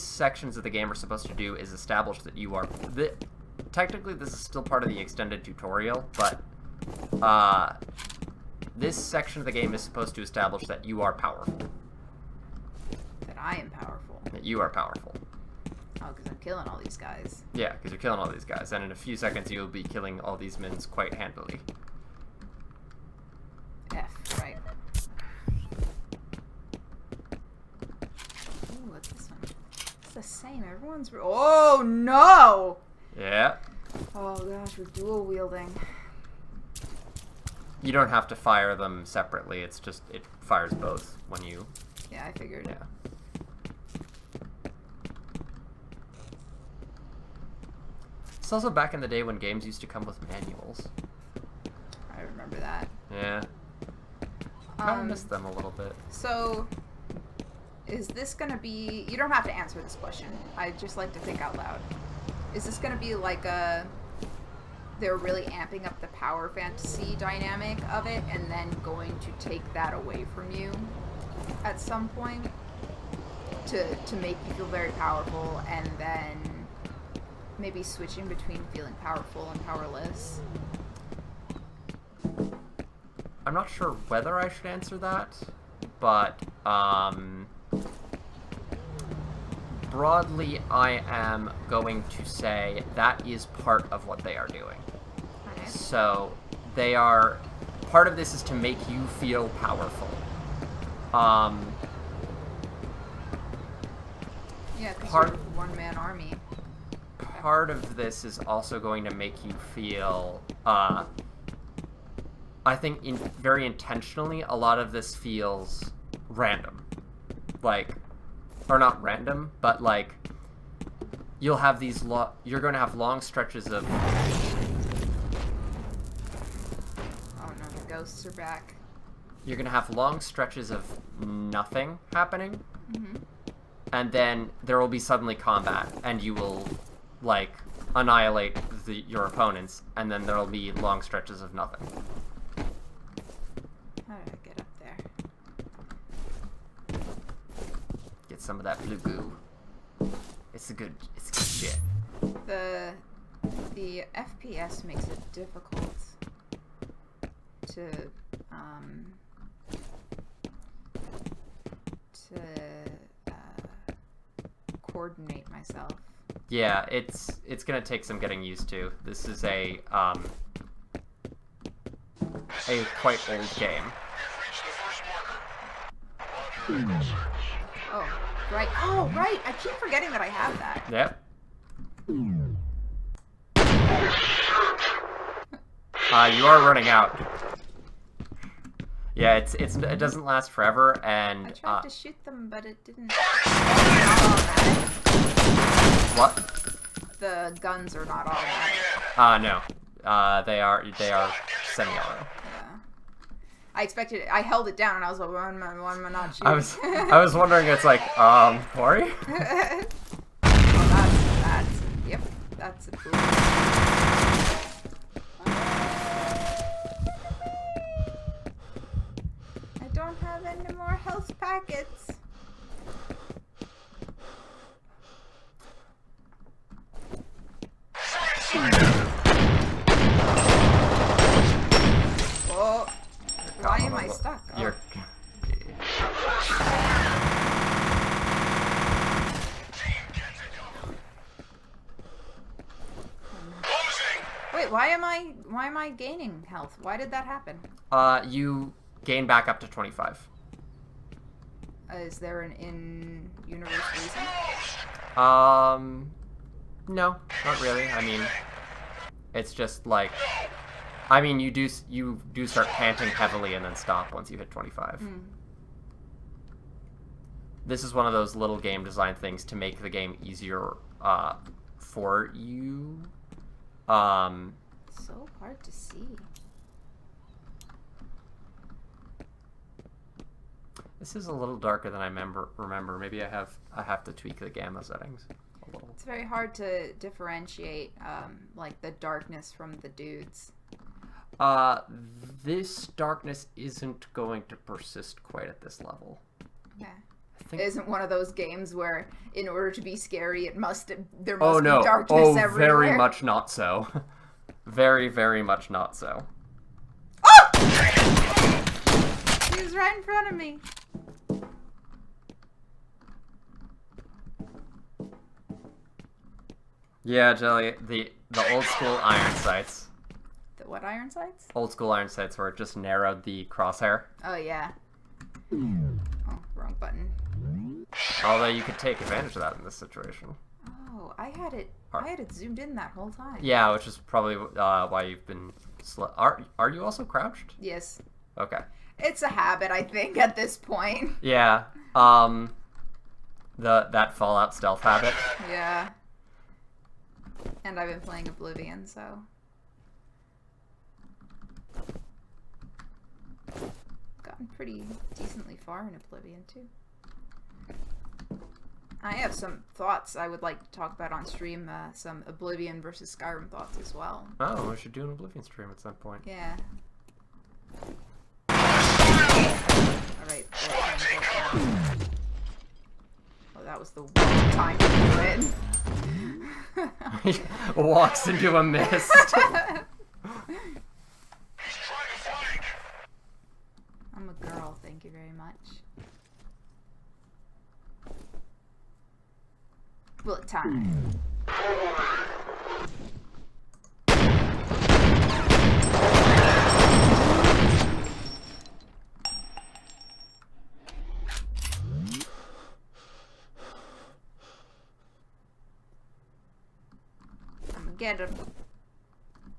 sections of the game are supposed to do is establish that you are technically this is still part of the extended tutorial, but this section of the game is supposed to establish that you are powerful. That I am powerful. That you are powerful. Oh, because I'm killing all these guys. Yeah, because you're killing all these guys, and in a few seconds you'll be killing all these mins quite handily. F, right. Ooh, what's this one? It's the same. Everyone's... Oh, no! Yeah. Oh, gosh, we're dual wielding. You don't have to fire them separately, it's just, it fires both when you... Yeah, I figured. Yeah. It's also back in the day when games used to come with manuals. I remember that. Yeah. I missed them a little bit. So, is this gonna be... You don't have to answer this question. I just like to think out loud. Is this gonna be like a they're really amping up the power fantasy dynamic of it and then going to take that away from you at some point to make you feel very powerful, and then maybe switching between feeling powerful and powerless. I'm not sure whether I should answer that, but broadly I am going to say that is part of what they are doing. Okay. So they are, part of this is to make you feel powerful. Yeah, because Part- you're a one-man army. Part of this is also going to make you feel, I think very intentionally, a lot of this feels random. Like, or not random, but like, you'll have these, you're going to have long stretches of... Oh no, the ghosts are back. You're going to have long stretches of nothing happening. Mm-hmm. And then there will be suddenly combat, and you will, like, annihilate your opponents, and then there will be long stretches of nothing. How did I get up there? Get some of that blue goo. It's good shit. The FPS makes it difficult to coordinate myself. Yeah, it's gonna take some getting used to. This is a quite old game. Oh, right. Oh, right. I keep forgetting that I have that. Yep. You are running out. Yeah, it doesn't last forever, and I tried to shoot them, but it didn't. What? The guns are not automatic. No. They are semi-auto. Yeah. I expected it. I held it down and I was like, why am I not shooting? I was wondering, it's like, Corey? Yep, that's a cool. I don't have any more health packets. Oh, why am I stuck? Oh. You're... Wait, why am I gaining health? Why did that happen? You gain back up to 25. Is there an in-universe reason? No, not really. I mean, it's just like, I mean, you do start panting heavily and then stop once you hit 25. This is one of those little game design things to make the game easier for you. So hard to see. This is a little darker than I remember. Maybe I have to tweak the gamma settings a little. It's very hard to differentiate like the darkness from the dudes. This darkness isn't going to persist quite at this level. Okay. Think... It isn't one of those games where, in order to be scary, there must no. be darkness everywhere. Very much not so. Very, very much not so. Oh! He was right in front of me. Yeah, Jelly, the old school iron sights. The what iron sights? Old school iron sights where it just narrowed the crosshair. Oh yeah. Oh, wrong button. Although you could take advantage of that in this situation. Oh, I had it zoomed in that whole time. Yeah, which is probably why you've been Are you also crouched? Yes. Okay. It's a habit, I think, at this point. Yeah. That Fallout stealth habit. Yeah. And I've been playing Oblivion, so... Gotten pretty decently far in Oblivion, too. I have some thoughts I would like to talk about on stream. Some Oblivion versus Skyrim thoughts as well. Oh, we should do an Oblivion stream at some point. Yeah. Alright. Oh, that was the wrong time to do it. Walks into a mist. I'm a girl, thank you very much. Bullet time. I'ma get him.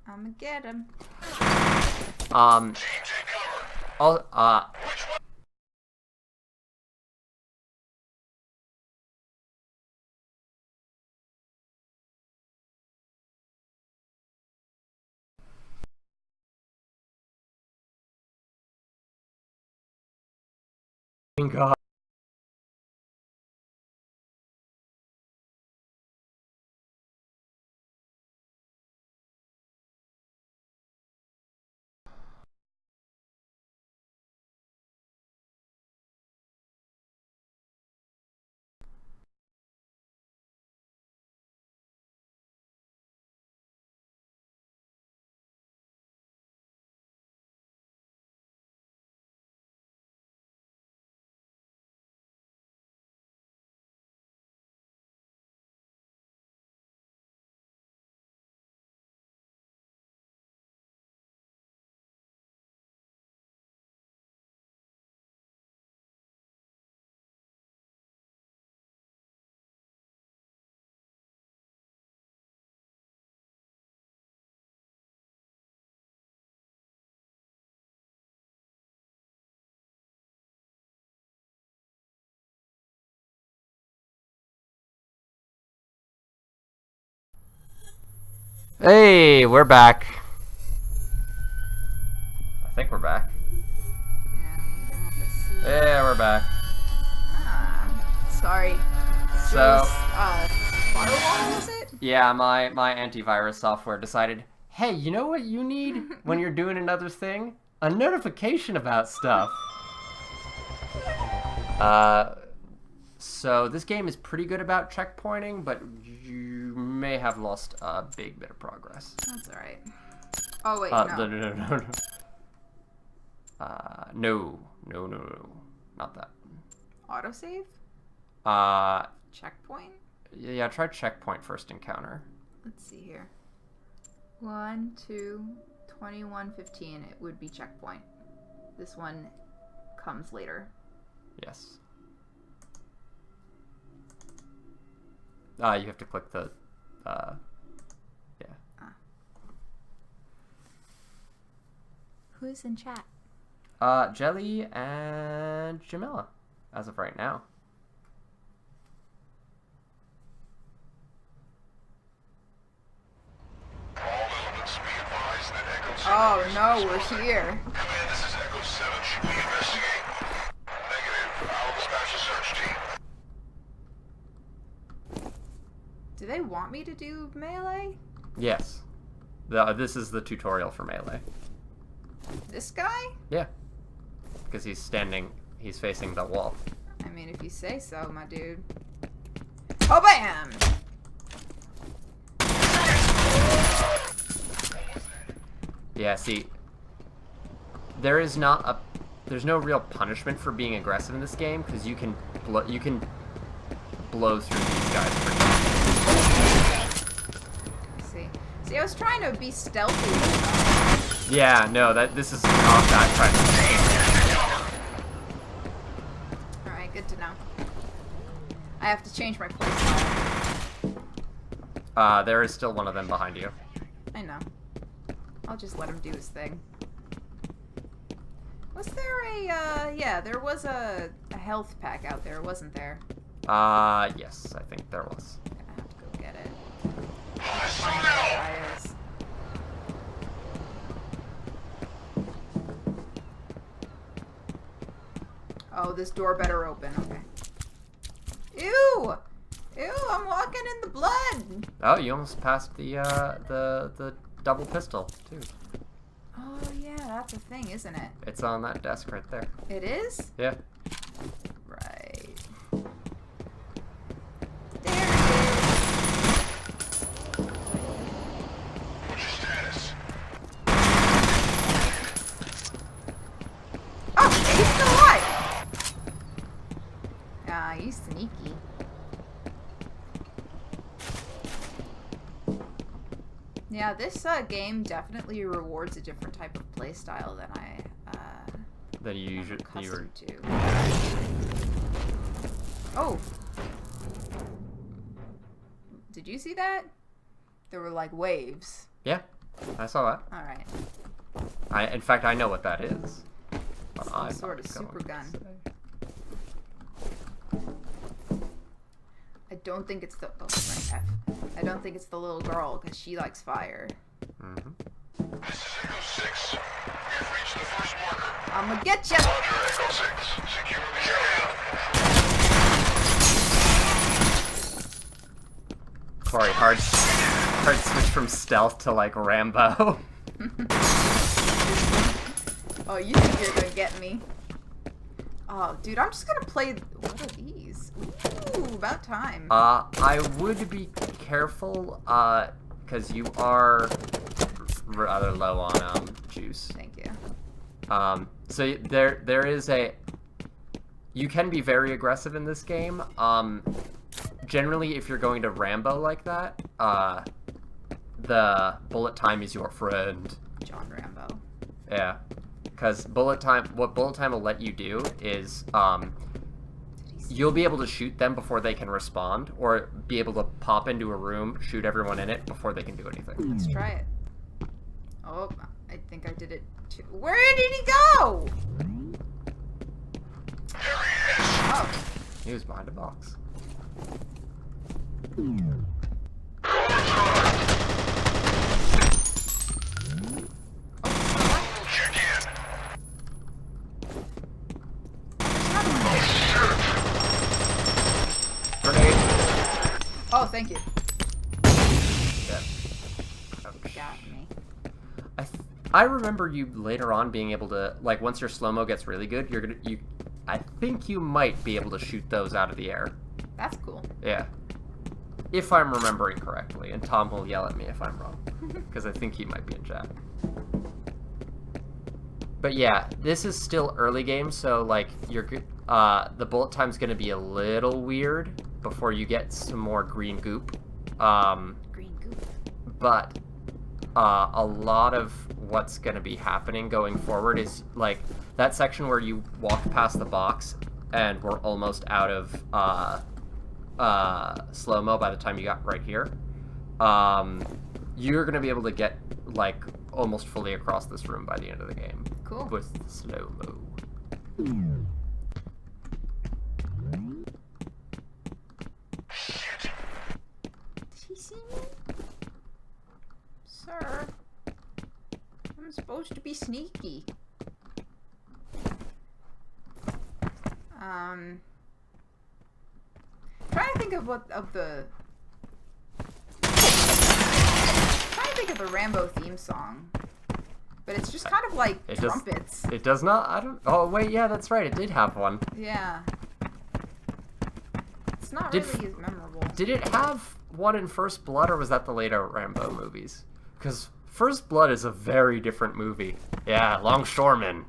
I'ma get him. God. Hey, we're back. I think we're back. Yeah, I'm gonna have to see. Yeah, we're back. Sorry. So, firewall, was it? yeah, my antivirus software decided, hey, you know what you need when you're doing another thing? A notification about stuff. So this game is pretty good about checkpointing, but you may have lost a big bit of progress. That's alright. Oh, wait, no. No. Not that. Autosave? Uh, Checkpoint? yeah, try checkpoint first encounter. Let's see here. 1, 2, 21, 15. It would be checkpoint. This one comes later. Yes. You have to click the, yeah. Who's in chat? Jelly and Jamila, as of right now. Oh no, we're here. Command, this is Echo 7. Should we investigate? Negative. I'll dispatch a search team. Do they want me to do melee? Yes. This is the tutorial for Melee. This guy? Yeah. Because he's facing the wall. I mean, if you say so, my dude. Oh, bam! Yeah, see, there's no real punishment for being aggressive in this game because you can blow through these guys pretty See, I was trying to be stealthy. Yeah, no, this is not that All right, good to know. I have to change my playstyle. There is still one of them behind you. I know. I'll just let him do his thing. Was there yeah, there was a health pack out there, wasn't there? Yes, I think there was. I have to go get it. Oh, this door better open. Okay. Ew! Oh, you almost passed the double pistol too. Oh yeah, that's a thing, isn't it? It's on that desk right there. It is? Yeah. Right. There it is. What's your status? Oh, he's still alive! Ah, he's sneaky. Yeah, this game definitely rewards a different type of playstyle than Then you I'm usually accustomed to. Oh! Did you see that? There were like waves. Yeah, I saw that. Alright. In fact, I know what that is. But Some sort of super gun. I don't think it's the right, F. I don't think it's the little girl because she likes fire. Mm-hmm. This is Echo 6. We've reached the first marker. I'ma get ya! Roger, Echo 6. Secure the area. Sorry, hard switch from stealth to like Rambo. Oh, you think you're gonna get me? Oh, dude, I'm just gonna play. What are these? Ooh, about time. I would be careful, because you are rather low on juice. Thank you. So there is you can be very aggressive in this game. Generally, if you're going to Rambo like that, the bullet time is your friend. John Rambo. Yeah, because what bullet time will let you do is, you'll be able to shoot them before they can respond, or be able to pop into a room, shoot everyone in it before they can do anything. Let's try it. Oh, I think I did it too. Where did he go? Oh. He was behind a box. Check in. Grenade. Oh, thank you. Yeah. Got me. I remember you later on being able to, like, once your slow-mo gets really good, I think you might be able to shoot those out of the air. That's cool. Yeah. If I'm remembering correctly, and Tom will yell at me if I'm wrong, because I think he might be in chat. But yeah, this is still early game, so like the bullet time's gonna be a little weird before you get some more green goop. Green goop. But a lot of what's gonna be happening going forward is like that section where you walk past the box and we're almost out of slow-mo by the time you got right here. You're gonna be able to get like almost fully across this room by the end of the game. Cool. With slow-mo. Did he see me? Sir, I'm supposed to be sneaky. Trying to think of the Rambo theme song, but it's just kind of like trumpets. It does not. I don't. Oh wait, yeah, that's right. It did have one. Yeah. It's not really as memorable. Did it have one in First Blood, or was that the later Rambo movies? Because First Blood is a very different movie. Yeah, Longshoreman.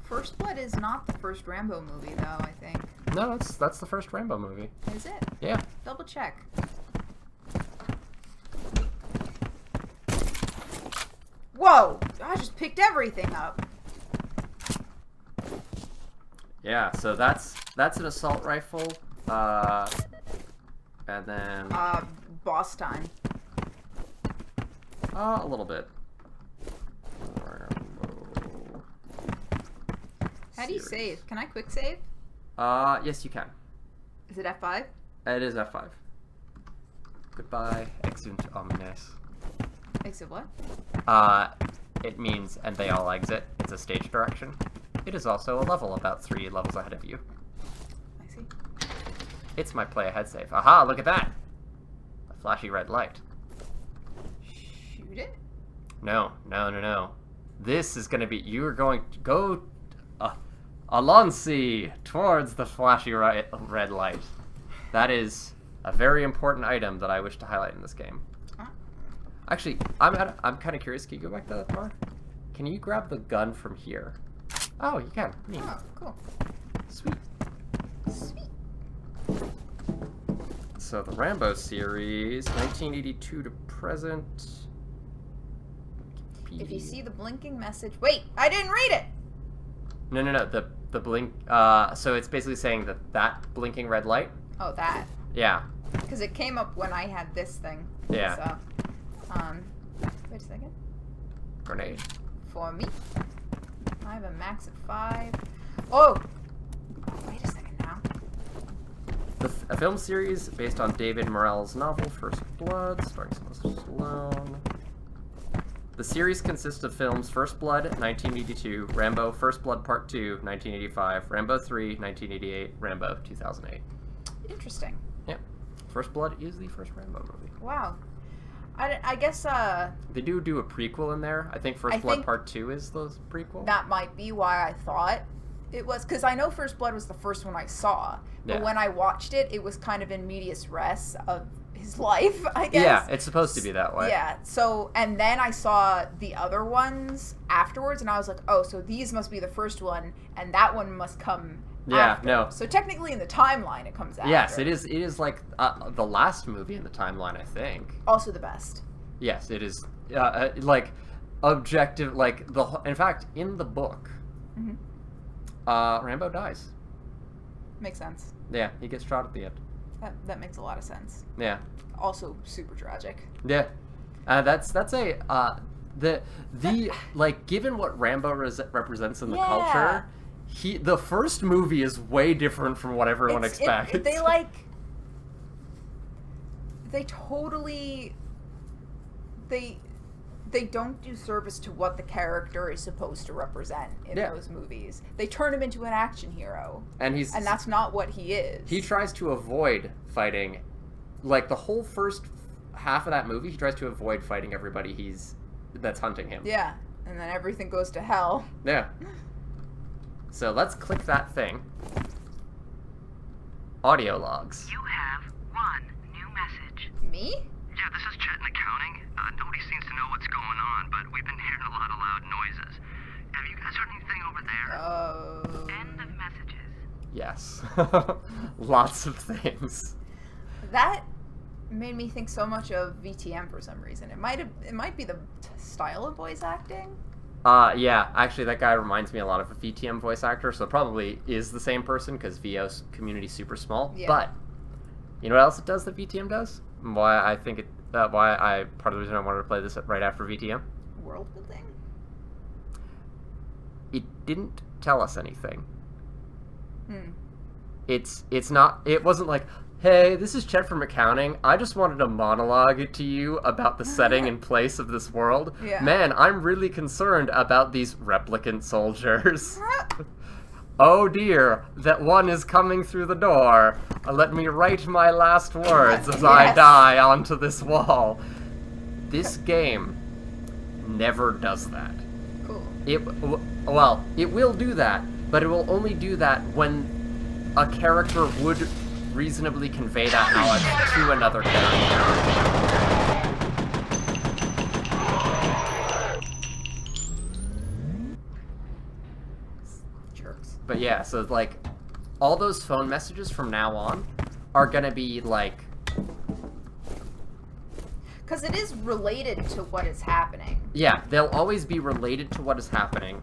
First Blood is not the first Rambo movie, though, I think. No, that's the first Rambo movie. Is it? Yeah. Double check. Whoa! I just picked everything up. Yeah, so that's an assault rifle. And then Boss time. a little bit. How do you save? Can I quick save? Yes, you can. Is it F5? It is F5. Goodbye, exit omnes. Exit what? It means, and they all exit. It's a stage direction. It is also a level about 3 levels ahead of you. I see. It's my play ahead save. Aha, look at that! flashy red light. Shoot it? No. This is going to be... You are going to go... Alonsi towards the flashy red light. That is a very important item that I wish to highlight in this game. Actually, I'm kind of curious. Can you go back to that bar? Can you grab the gun from here? Oh, you can. Neat. Oh, cool. Sweet. So the Rambo series, 1982 to present. If you see the blinking message... Wait, I didn't read it! No. The blink... so it's basically saying that blinking red light... Oh, that. Yeah. Because it came up when I had this thing. Yeah. So, wait a second. Grenade. For me. I have a max of 5. Oh! Wait a second now. A film series based on David Morrell's novel First Blood, starring Sylvester Stallone. The series consists of films First Blood, 1982, Rambo First Blood Part 2, 1985, Rambo 3, 1988, Rambo 2008. Interesting. Yep. First Blood is the first Rambo movie. Wow. I guess, They do a prequel in there. I think First Blood Part 2 is the prequel. That might be why I thought it was, because I know First Blood was the first one I saw, but when I watched it, it was kind of in medias res of his life, I guess. Yeah, it's supposed to be that way. Yeah, so, and then I saw the other ones afterwards, and I was like, oh, so these must be the first one, and that one must come after. No. So technically in the timeline, it comes after. Yes, it is like the last movie in the timeline, I think. Also the best. Yes, it is, like, objective, like, in fact, in the book, Rambo dies. Makes sense. Yeah, he gets shot at the end. That makes a lot of sense. Yeah. Also super tragic. Yeah. That's a like, given what Rambo represents in the culture, the first movie is way different from what everyone expects. They don't do service to what the character is supposed to represent in those movies. They turn him into an action hero. And that's not what he is. He tries to avoid fighting, like, the whole first half of that movie, he tries to avoid fighting everybody that's hunting him. Yeah, and then everything goes to hell. Yeah. So let's click that thing. Audio logs. You have one new message. Me? Yeah, this is Chet in accounting. Nobody seems to know what's going on, but we've been hearing a lot of loud noises. Have you guys heard anything over there? End of messages. Yes. Lots of things. That made me think so much of VTM for some reason. It might be the style of voice acting. Yeah, actually that guy reminds me a lot of a VTM voice actor, so it probably is the same person because VO's community's super small. Yeah. But you know what else it does that VTM does? Why I think it part of the reason I wanted to play this right after VTM? World building? It didn't tell us anything. It wasn't like, hey, this is Chet from accounting. I just wanted to monologue to you about the setting and place of this world. Yeah. Man, I'm really concerned about these replicant soldiers. Oh dear, that one is coming through the door. Let me write my last words as I die onto this wall. This game never does that. Cool. It will do that, but it will only do that when a character would reasonably convey that knowledge to another character. But yeah, so, like, all those phone messages from now on are gonna be, like... Because it is related to what is happening. Yeah, they'll always be related to what is happening,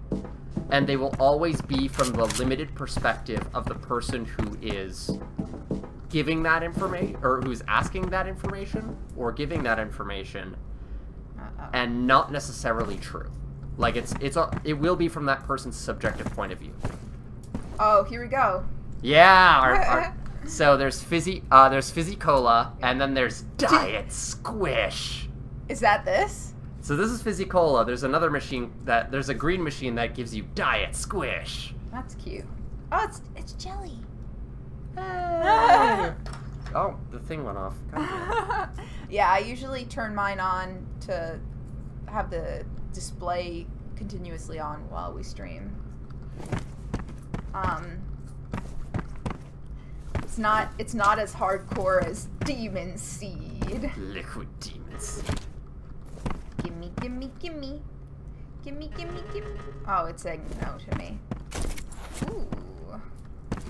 and they will always be from the limited perspective of the person who is giving that information, or who's asking that information, or giving that information, and not necessarily true. Like, it will be from that person's subjective point of view. Oh, here we go. Yeah. So there's Fizzy Cola, and then there's Diet Squish. Is that this? So this is Fizzy Cola. There's another machine there's a green machine that gives you Diet Squish. That's cute. Oh, it's jelly. Hey. Oh, the thing went off. Yeah, I usually turn mine on to have the display continuously on while we stream. It's not as hardcore as Demon Seed. Liquid demons. Gimme, gimme, gimme. Gimme, gimme, gimme. Oh, it's saying no to me. Ooh.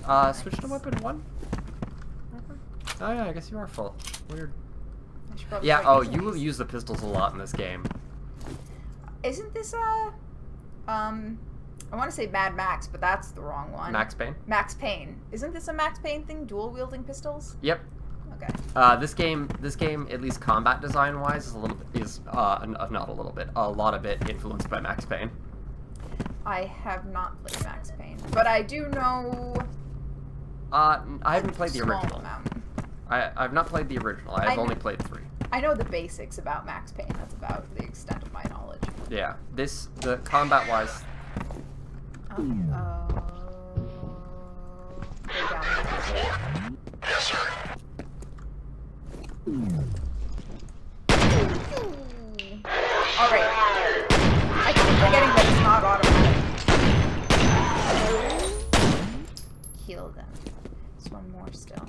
Nice. Switch to weapon 1? Oh yeah, I guess you are full. Weird. Yeah, oh, you will use the pistols a lot in this game. Isn't this I want to say Mad Max, but that's the wrong one. Max Payne? Max Payne. Isn't this a Max Payne thing? Dual wielding pistols? Yep. Okay. This game, at least combat design wise, is not a little bit, a lot of it influenced by Max Payne. I have not played Max Payne, but I do know. I haven't played the original. Amount. I've not played the original. I've only played 3. I know the basics about Max Payne. That's about the extent of my knowledge. Yeah, the combat wise. Yes, sir. Alright. I keep forgetting that it's not automatic. Heal them. There's one more still.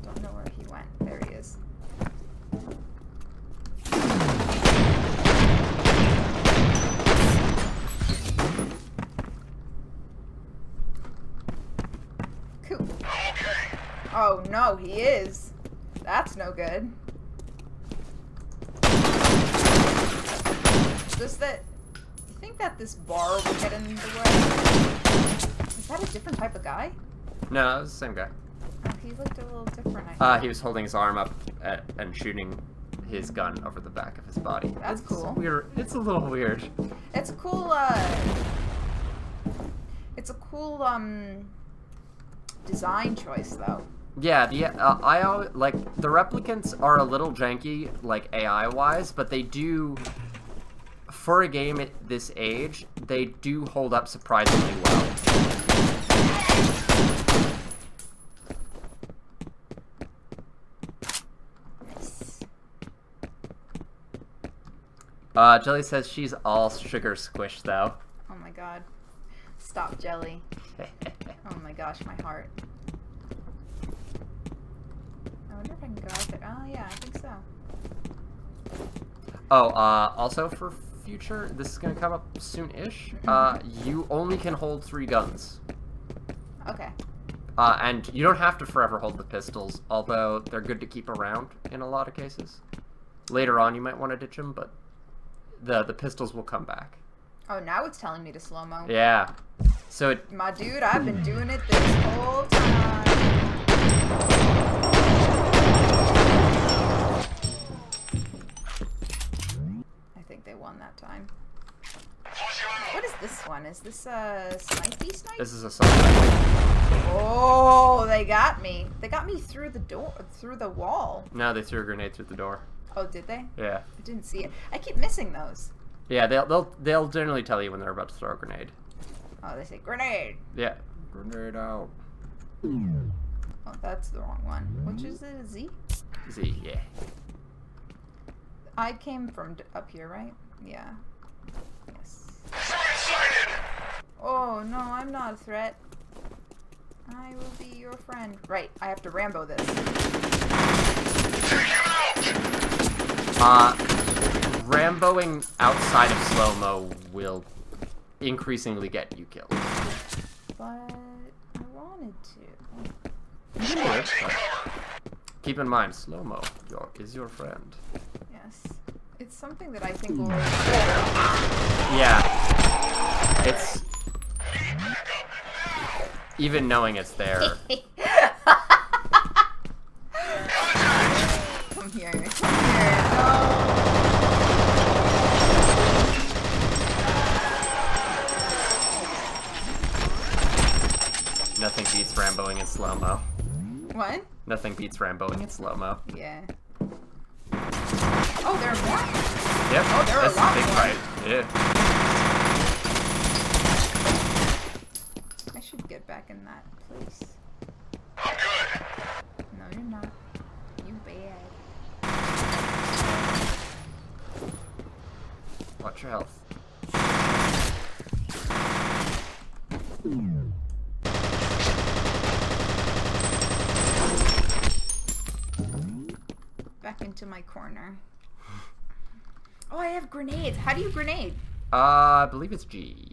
Don't know where he went. There he is. Cool. Okay. Oh no, he is. That's no good. Does that... You think that this bar will get in the way? Is that a different type of guy? No, it was the same guy. Oh, he looked a little different, I thought. He was holding his arm up and shooting his gun over the back of his body. That's cool. Weird. It's a little weird. It's a cool, It's a cool, design choice, though. Yeah, I always, like, the replicants are a little janky, like, AI-wise, but they do, for a game at this age, they do hold up surprisingly well. Jelly says she's all sugar squish, though. Oh my god. Stop, Jelly. Oh my gosh, my heart. I wonder if I can go out there. Oh yeah, I think so. Oh, also for future, this is gonna come up soon-ish, you only can hold 3 guns. Okay. And you don't have to forever hold the pistols, although they're good to keep around in a lot of cases. Later on, you might want to ditch them, but the pistols will come back. Oh, now it's telling me to slow-mo. Yeah. So it... My dude, I've been doing it this whole time. I think they won that time. What is this one? Is this a snipey snipe? This is a snipe. Oh, they got me. They got me through the door, through the wall. No, they threw a grenade through the door. Oh, did they? Yeah. I didn't see it. I keep missing those. Yeah, they'll generally tell you when they're about to throw a grenade. Oh, they say grenade. Yeah. Grenade out. Oh, that's the wrong one. Which is it? A Z? Z, yeah. I came from up here, right? Yeah. Yes. Oh, no, I'm not a threat. I will be your friend. Right, I have to Rambo this. Ramboing outside of slow-mo will increasingly get you killed. But I wanted to. You can do it, but keep in mind, slow-mo is your friend. Yes. It's something that I think will... Yeah. It's... Even knowing it's there. Come here. Come here. No. Nothing beats Ramboing in slow-mo. What? Nothing beats Ramboing in slow-mo. Yeah. Oh, there are more? Yep. Oh, there are that's a lot a big more. fight. Yeah. I should get back in that place. I'm good. No, you're not. You bad. Watch your health. Back into my corner. Oh, I have grenades. How do you grenade? I believe it's G.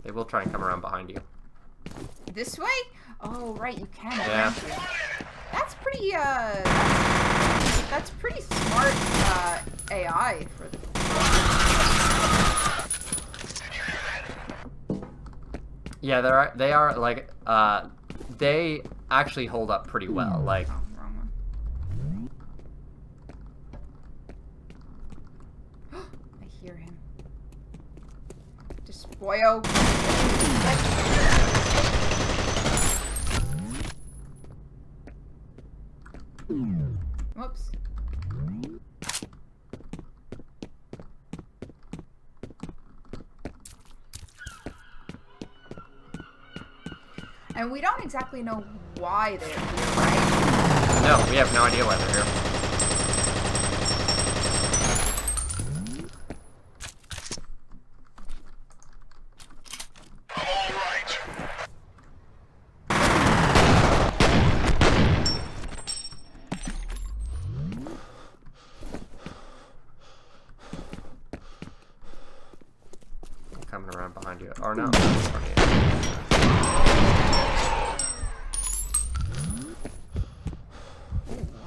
They will try and come around behind you. This way? Oh, right, you can. Yeah. That's pretty, that's pretty smart, AI for the... Yeah, they are like, they actually hold up pretty well, like... Oh, wrong one. I hear him. Just, boyo. Whoops. And we don't exactly know why they're here, right? No, we have no idea why they're here. Coming around behind you. Or no.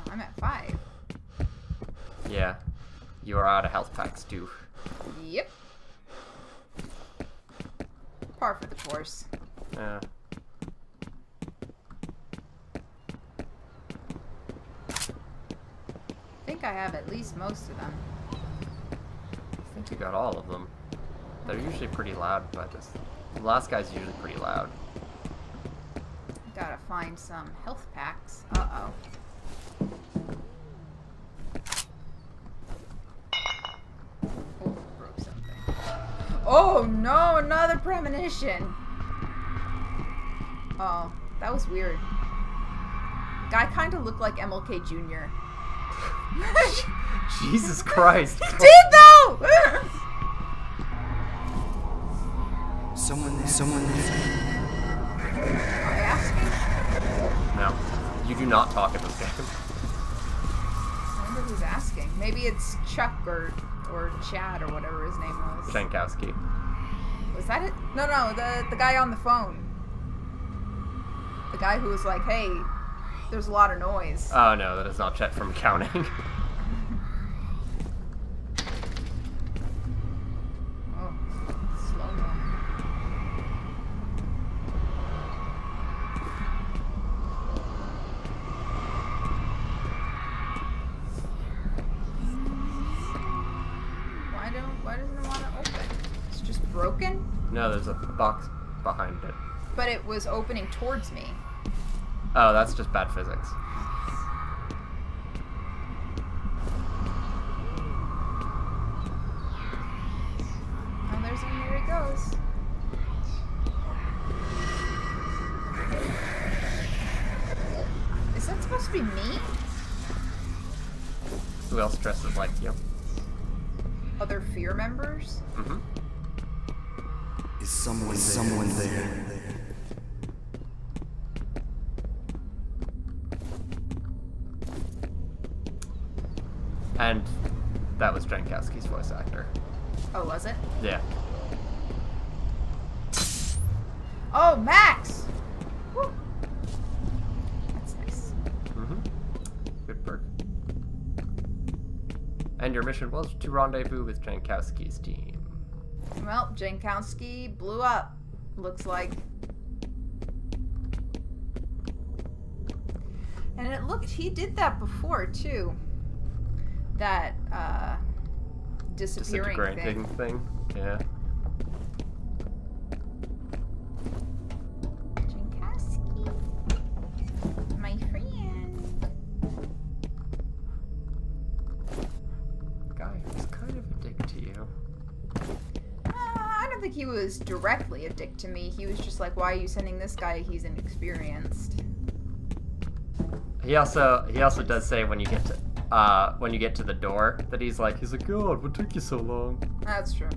I'm at 5. Yeah. You are out of health packs too. Yep. Par for the course. Yeah. I think I have at least most of them. I think you got all of them. They're usually pretty loud, but this the last guy's usually pretty loud. Gotta find some health packs. Uh-oh. Oh, broke something. Oh no, another premonition! Oh, that was weird. Guy kinda looked like MLK Jr. Jesus Christ. He did though! Someone there. Am I asking? No. You do not talk in this game. I wonder who's asking. Maybe it's Chuck or Chad or whatever his name was. Jankowski. Was that it? No, the guy on the phone. The guy who was like, hey, there's a lot of noise. Oh no, that is not Chet from accounting. Oh, slow-mo. Why doesn't it want to open? It's just broken? No, there's a box behind it. But it was opening towards me. Oh, that's just bad physics. Oh, there he goes. Is that supposed to be me? Who else dresses like you? Other F.E.A.R members? Mm-hmm. Is someone there? And that was Jankowski's voice actor. Oh, was it? Yeah. Oh, Max! Woo. That's nice. Mm-hmm. Good perk. And your mission was to rendezvous with Jankowski's team. Well, Jankowski blew up, looks like. And it looked, he did that before, too. That, disappearing thing. Yeah. Jankowski. My friend. Guy who's kind of a dick dick to you. I don't think he was directly a dick to me. He was just like, why are you sending this guy? He's inexperienced. He also does say when you get to the door that he's like, God, what took you so long? That's true.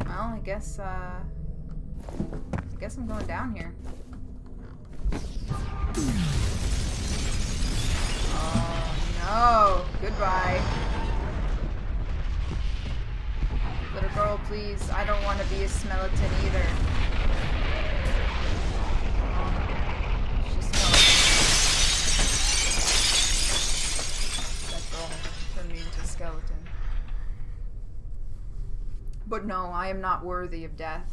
Well, I guess I'm going down here. Oh no! Goodbye. Little girl, please. I don't want to be a skeleton either. She's skeleton. That girl turned me into a skeleton. But no, I am not worthy of death.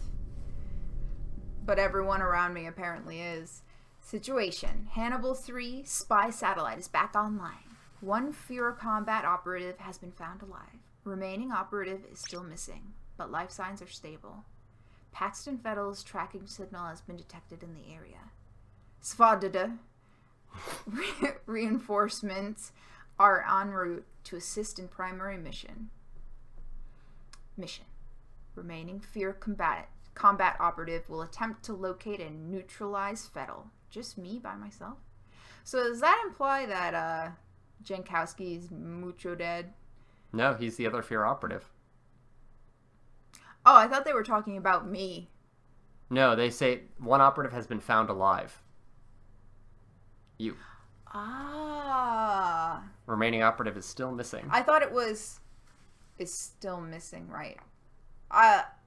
But everyone around me apparently is. Situation. Hannibal 3 spy satellite is back online. One F.E.A.R combat operative has been found alive. Remaining operative is still missing, but life signs are stable. Paxton Fettle's tracking signal has been detected in the area. Svadada reinforcements are en route to assist in primary mission. Remaining F.E.A.R combat operative will attempt to locate and neutralize Fettel. Just me by myself? So does that imply that Jankowski is mucho dead? No, he's the other F.E.A.R operative. Oh, I thought they were talking about me. No, they say one operative has been found alive. You. Ah. Remaining operative is still missing. I thought it was... is still missing, right.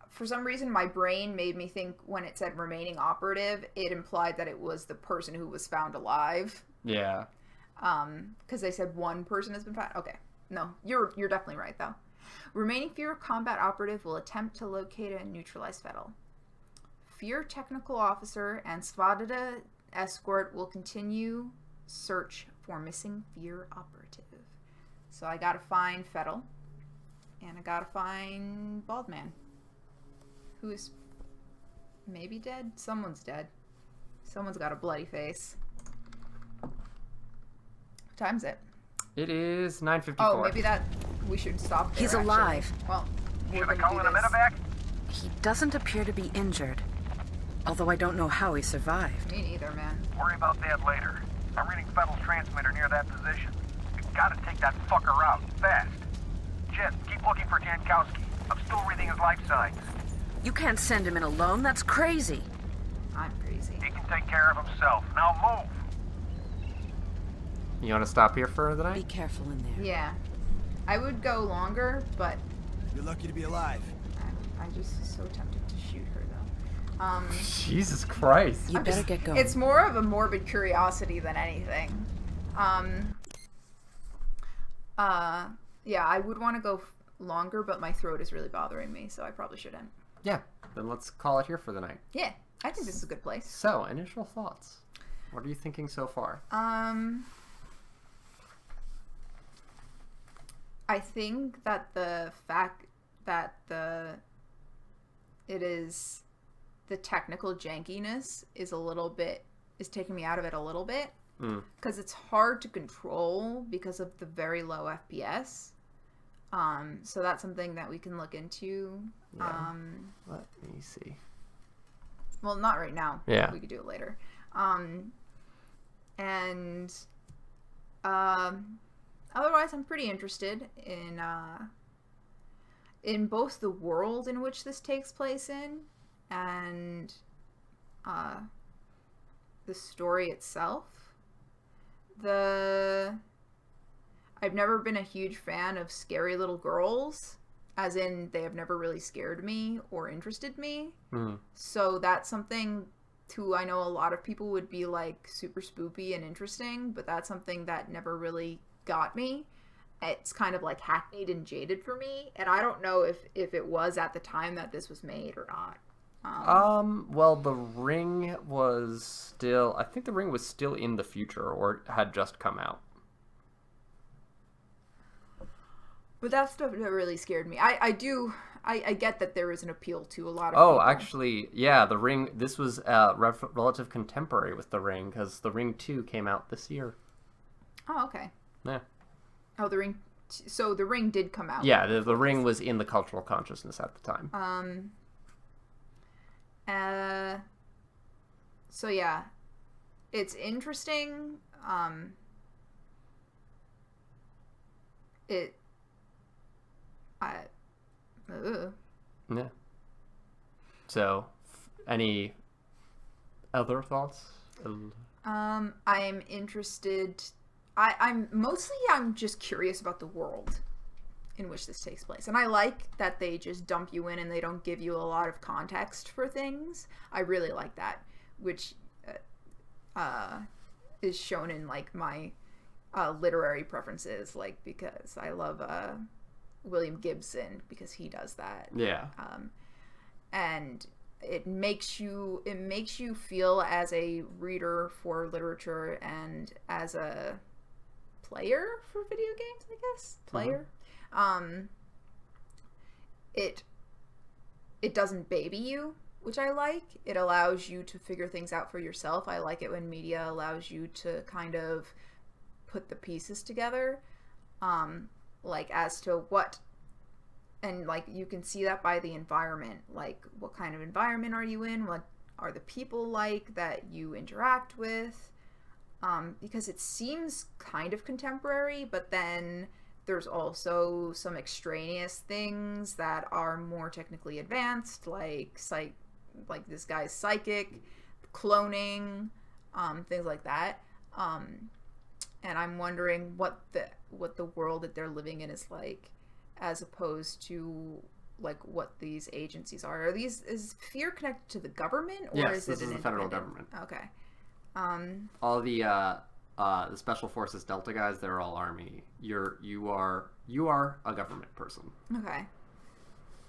For some reason, my brain made me think when it said remaining operative, it implied that it was the person who was found alive. Yeah. Because they said one person has been found. Okay. No, you're definitely right, though. Remaining F.E.A.R combat operative will attempt to locate and neutralize Fettel. F.E.A.R technical officer and Svadada escort will continue search for missing F.E.A.R operative. So I gotta find Fettel. And I gotta find Baldman. Who is maybe dead? Someone's dead. Someone's got a bloody face. What time is it? It is 9:54. Oh, maybe that we should stop there. He's alive. Actually. Well, Should I call in a medevac? He doesn't appear to be injured. Although I don't know how he survived. Me neither, man. Worry about that later. I'm reading Fettel's transmitter near that position. We gotta take that fucker out, fast. Jet, keep looking for Jankowski. I'm still reading his life signs. You can't send him in alone. That's crazy. I'm crazy. He can take care of himself. Now move. You want to stop here for the night? Be careful in there. Yeah. I would go longer, but... You're lucky to be alive. I'm just so tempted to shoot her, though. Jesus Christ. You better get going. It's more of a morbid curiosity than anything. Yeah, I would want to go longer, but my throat is really bothering me, so I probably shouldn't. Yeah, then let's call it here for the night. Yeah, I think this is a good place. So, initial thoughts. What are you thinking so far? I think that the fact that the technical jankiness is taking me out of it a little bit. Because it's hard to control because of the very low FPS. So that's something that we can look into. Yeah. Let me see. Well, not right now. Yeah. We could do it later. Otherwise, I'm pretty interested in both the world in which this takes place in and the story itself. I've never been a huge fan of scary little girls, as in they have never really scared me or interested me. So that's something I know a lot of people would be like super spoopy and interesting, but that's something that never really got me. It's kind of like hackneyed and jaded for me, and I don't know if it was at the time that this was made or not. Well, the Ring was still... I think the Ring was still in the future, or had just come out. But that stuff really scared me. I I get that there is an appeal to a lot of Oh, people. actually, yeah, The Ring, this was relative contemporary with The Ring, because The Ring 2 came out this year. Oh, okay. Yeah. Oh, The Ring... So The Ring did come out. Yeah, the Ring was in the cultural consciousness at the time. So yeah, it's interesting. Yeah. So, any other thoughts? I'm interested. I'm just curious about the world in which this takes place. And I like that they just dump you in and they don't give you a lot of context for things. I really like that, which is shown in like my literary preferences, like because I love William Gibson because he does that. Yeah. And it makes you feel as a reader for literature and as a player for video games, I guess. Player. It doesn't baby you, which I like. It allows you to figure things out for yourself. I like it when media allows you to kind of put the pieces together, like as to what, and like you can see that by the environment, like what kind of environment are you in, what are the people like that you interact with, because it seems kind of contemporary, but then there's also some extraneous things that are more technically advanced, like this guy's psychic, cloning, things like that. And I'm wondering what the world that they're living in is like, as opposed to like what these agencies are. Is F.E.A.R connected to the government, or yes, is this it is the federal government? Okay. All the Special Forces Delta guys, they're all Army. You are a government person. Okay.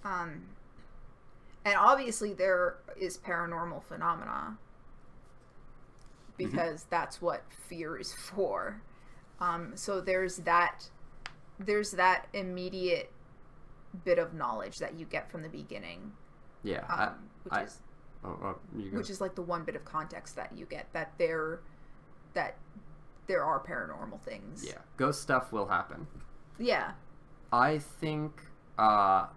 And obviously there is paranormal phenomena, because that's what F.E.A.R is for. So there's that immediate bit of knowledge that you get from the beginning. Yeah. Which is like the one bit of context that you get, that there are paranormal things. Yeah. Ghost stuff will happen. Yeah. I think at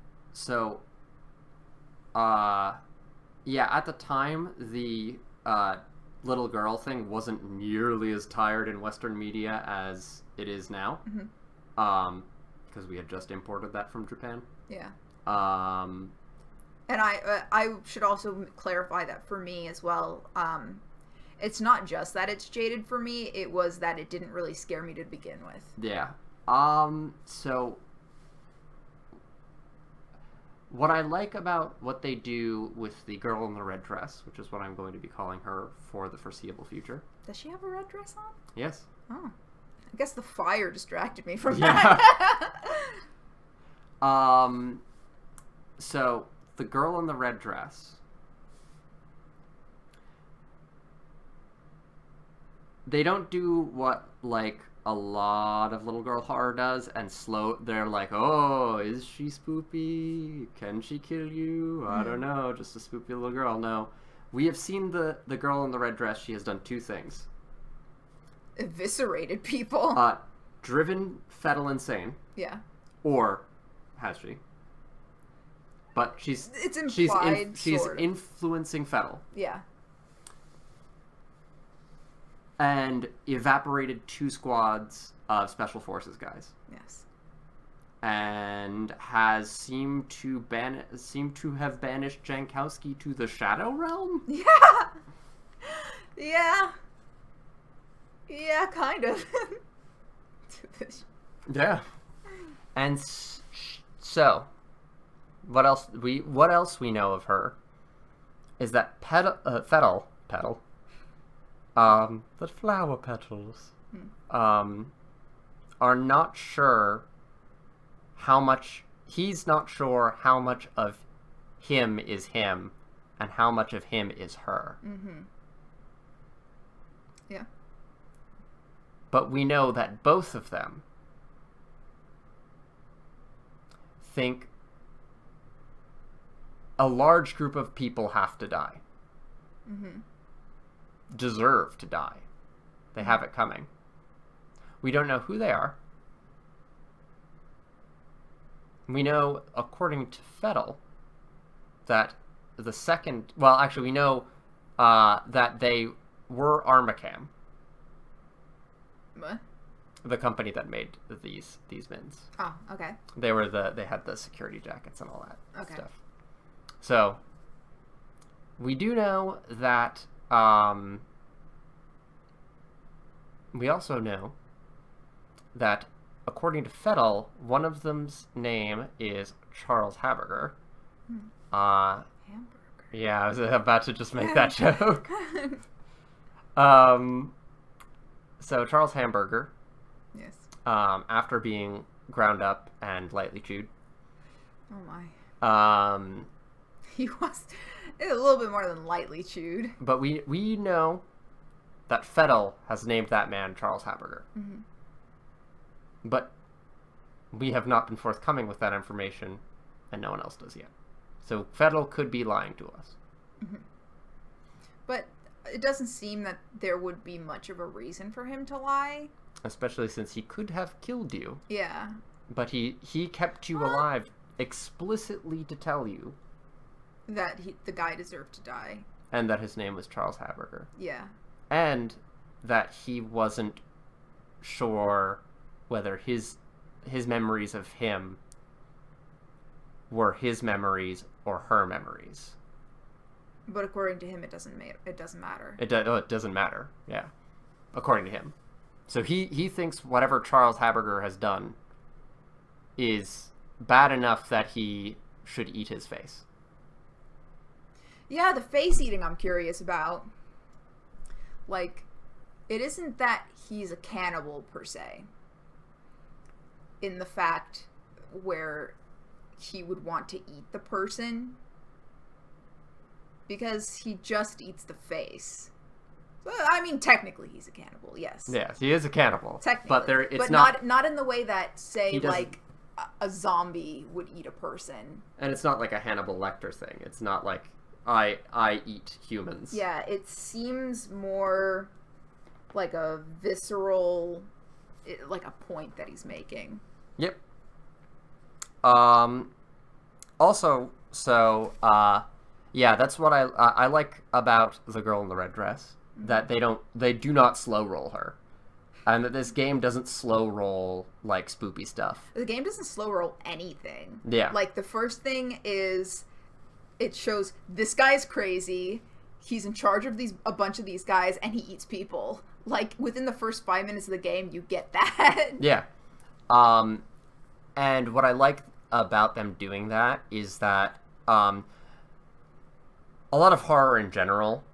the time the little girl thing wasn't nearly as tired in Western media as it is now. Because we had just imported that from Japan. Yeah. And I should also clarify that for me as well, it's not just that it's jaded for me, it was that it didn't really scare me to begin with. Yeah. So what I like about what they do with the girl in the red dress, which is what I'm going to be calling her for the foreseeable future. Does she have a red dress on? Yes. Oh. I guess the fire distracted me from that. Yeah. So the girl in the red dress, they don't do what like a lot of little girl horror does and they're like, oh, is she spoopy? Can she kill you? I don't know, just a spoopy little girl. No. We have seen the girl in the red dress. She has done two things. Eviscerated people. Driven Fettel insane. Yeah. Or has she? But it's implied, she's influencing Fettel. Yeah. And evaporated 2 squads of Special Forces guys. Yes. And has seemed to have banished Jankowski to the Shadow Realm? Yeah. Yeah. Yeah, kind of. Yeah. And so, what else we know of her is that Fettel, the flower petals, are not sure how much, he's not sure how much of him is him and how much of him is her. Yeah. But we know that both of them think a large group of people have to die. Mm-hmm. Deserve to die. They have it coming. We don't know who they are. We know, according to Fettel, that the second... Well, actually, we know that they were Armacam. What? The company that made these mins. Oh, okay. They had the security jackets and all that stuff. So we do know that we also know that according to Fettel, one of them's name is Charles Hamburger. Hamburger. Yeah, I was about to just make that joke. So Charles Hamburger. Yes. After being ground up and lightly chewed. Oh my. He was a little bit more than lightly chewed. But we know that Fettel has named that man Charles Hamburger. Mm-hmm. But we have not been forthcoming with that information, and no one else does yet. So Fettel could be lying to us. Mm-hmm. But it doesn't seem that there would be much of a reason for him to lie. Especially since he could have killed you. Yeah. But he kept you alive explicitly to tell you that the guy deserved to die. And that his name was Charles Hamburger. Yeah. And that he wasn't sure whether his memories of him were his memories or her memories. But according to him, it doesn't matter. It doesn't matter. Yeah, according to him. So he thinks whatever Charles Hamburger has done is bad enough that he should eat his face. Yeah, the face eating I'm curious about. Like, it isn't that he's a cannibal per se. In the fact where he would want to eat the person. Because he just eats the face. So, I mean, technically he's a cannibal, yes. Yes, he is a cannibal. Technically. But it's not in the way that, say, like, a zombie would eat a person. And it's not like a Hannibal Lecter thing. It's not like, I eat humans. Yeah, it seems more like a visceral, like a point that he's making. Yep. Also, so, yeah, that's what I like about the girl in the red dress. That they do not slow roll her. And that this game doesn't slow roll, like, spoopy stuff. The game doesn't slow roll anything. Yeah. Like, the first thing is, it shows this guy's crazy, he's in charge of a bunch of these guys, and he eats people. Like, within the first 5 minutes of the game, you get that. Yeah. And what I like about them doing that is that, a lot of horror in general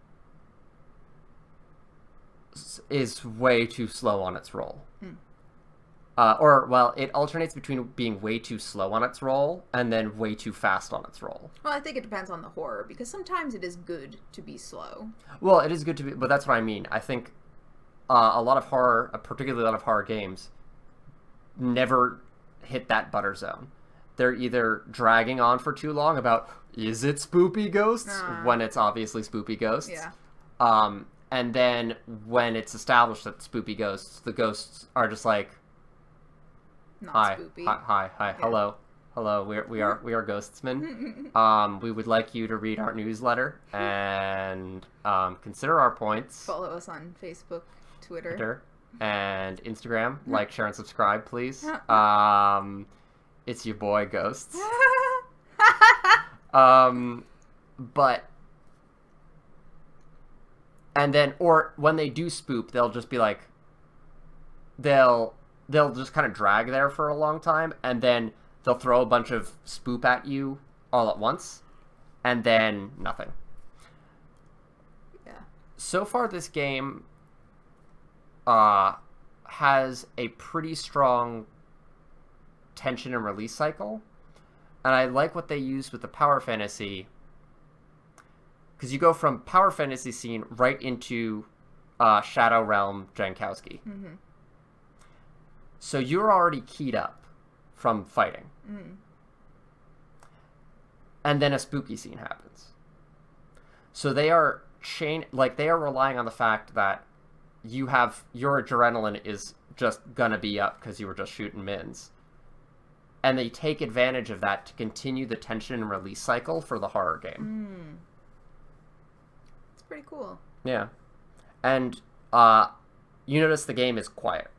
is way too slow on its roll. It alternates between being way too slow on its roll and then way too fast on its roll. Well, I think it depends on the horror, because sometimes it is good to be slow. Well, it is good to be, but that's what I mean. I think a lot of horror, particularly a lot of horror games, never hit that butter zone. They're either dragging on for too long about, is it spoopy ghosts? When it's obviously spoopy ghosts. Yeah. And then when it's established that spoopy ghosts, the ghosts are just like, hi, yeah. Hello, we are ghostsmen. We would like you to read our newsletter and consider our points. Follow us on Facebook, Twitter, and Instagram. Like, share, and subscribe, please. It's your boy Ghosts. And then, or when they do spoop, they'll just be like, they'll just kind of drag there for a long time, and then they'll throw a bunch of spoop at you all at once, and then nothing. Yeah. So far, this game has a pretty strong tension and release cycle, and I like what they used with the power fantasy, because you go from power fantasy scene right into Shadow Realm Jankowski. Mm-hmm. So you're already keyed up from fighting. and then a spooky scene happens. So they are they are relying on the fact that your adrenaline is just gonna be up because you were just shooting mins. And they take advantage of that to continue the tension and release cycle for the horror game. It's pretty cool. Yeah. And you notice the game is quiet.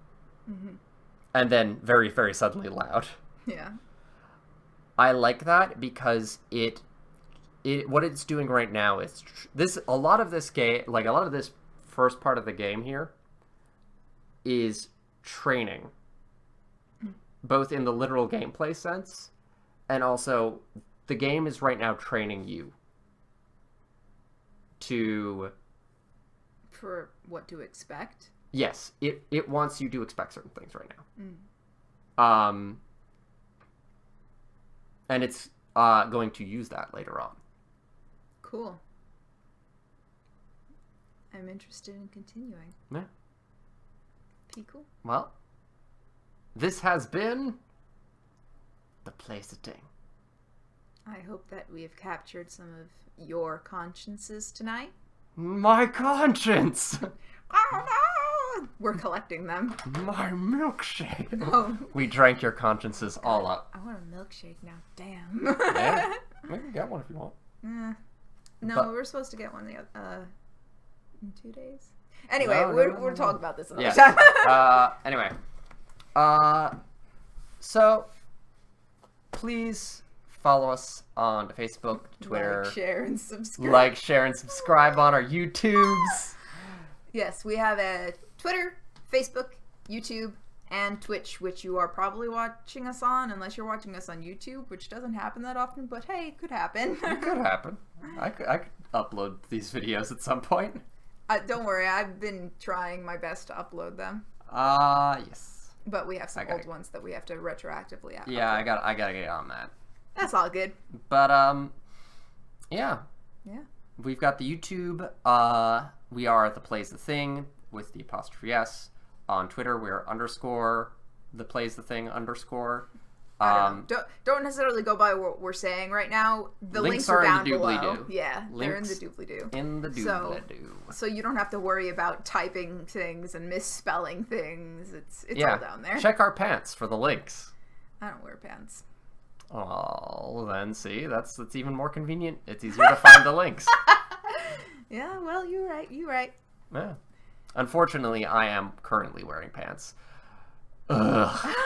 And then very, very suddenly loud. Yeah. I like that because what it's doing right now is a lot of this first part of the game here is training, both in the literal gameplay sense, and also the game is right now training you for what to expect. Yes, it wants you to expect certain things right now. And it's going to use that later on. Cool. I'm interested in continuing. Yeah. Pretty cool. Well, this has been The Place of Ding. I hope that we have captured some of your consciences tonight. My conscience! Oh no! We're collecting them. My milkshake! Oh. We drank your consciences all up. I want a milkshake now. Damn. Yeah. We can get one if you want. No, we're supposed to get one in 2 days. Anyway, we'll talk about this another time. Anyway. So, please follow us on Facebook, Twitter. Like, share, and subscribe. Like, share, and subscribe on our YouTubes. Yes, we have a Twitter, Facebook, YouTube, and Twitch, which you are probably watching us on, unless you're watching us on YouTube, which doesn't happen that often, but hey, it could happen. It could happen. I could upload these videos at some point. Don't worry, I've been trying my best to upload them. Yes. But we have some old ones that we have to retroactively upload. Yeah, I gotta get on that. That's all good. But, yeah. Yeah. We've got the YouTube. We are The Plays the Thing with the apostrophe S. On Twitter, we're _ The Plays the Thing _ Don't necessarily go by what we're saying right now. The links are down below. Yeah, they're in the doobly-doo. In the doobly-doo. So you don't have to worry about typing things and misspelling things. It's all down there. Check our pants for the links. I don't wear pants. Oh, then see, that's even more convenient. It's easier to find the links. Yeah, well, you're right. Yeah. Unfortunately, I am currently wearing pants. Ugh.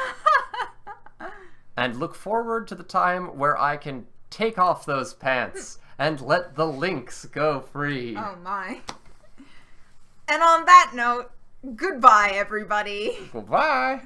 And look forward to the time where I can take off those pants and let the links go free. Oh my. And on that note, goodbye, everybody. Goodbye.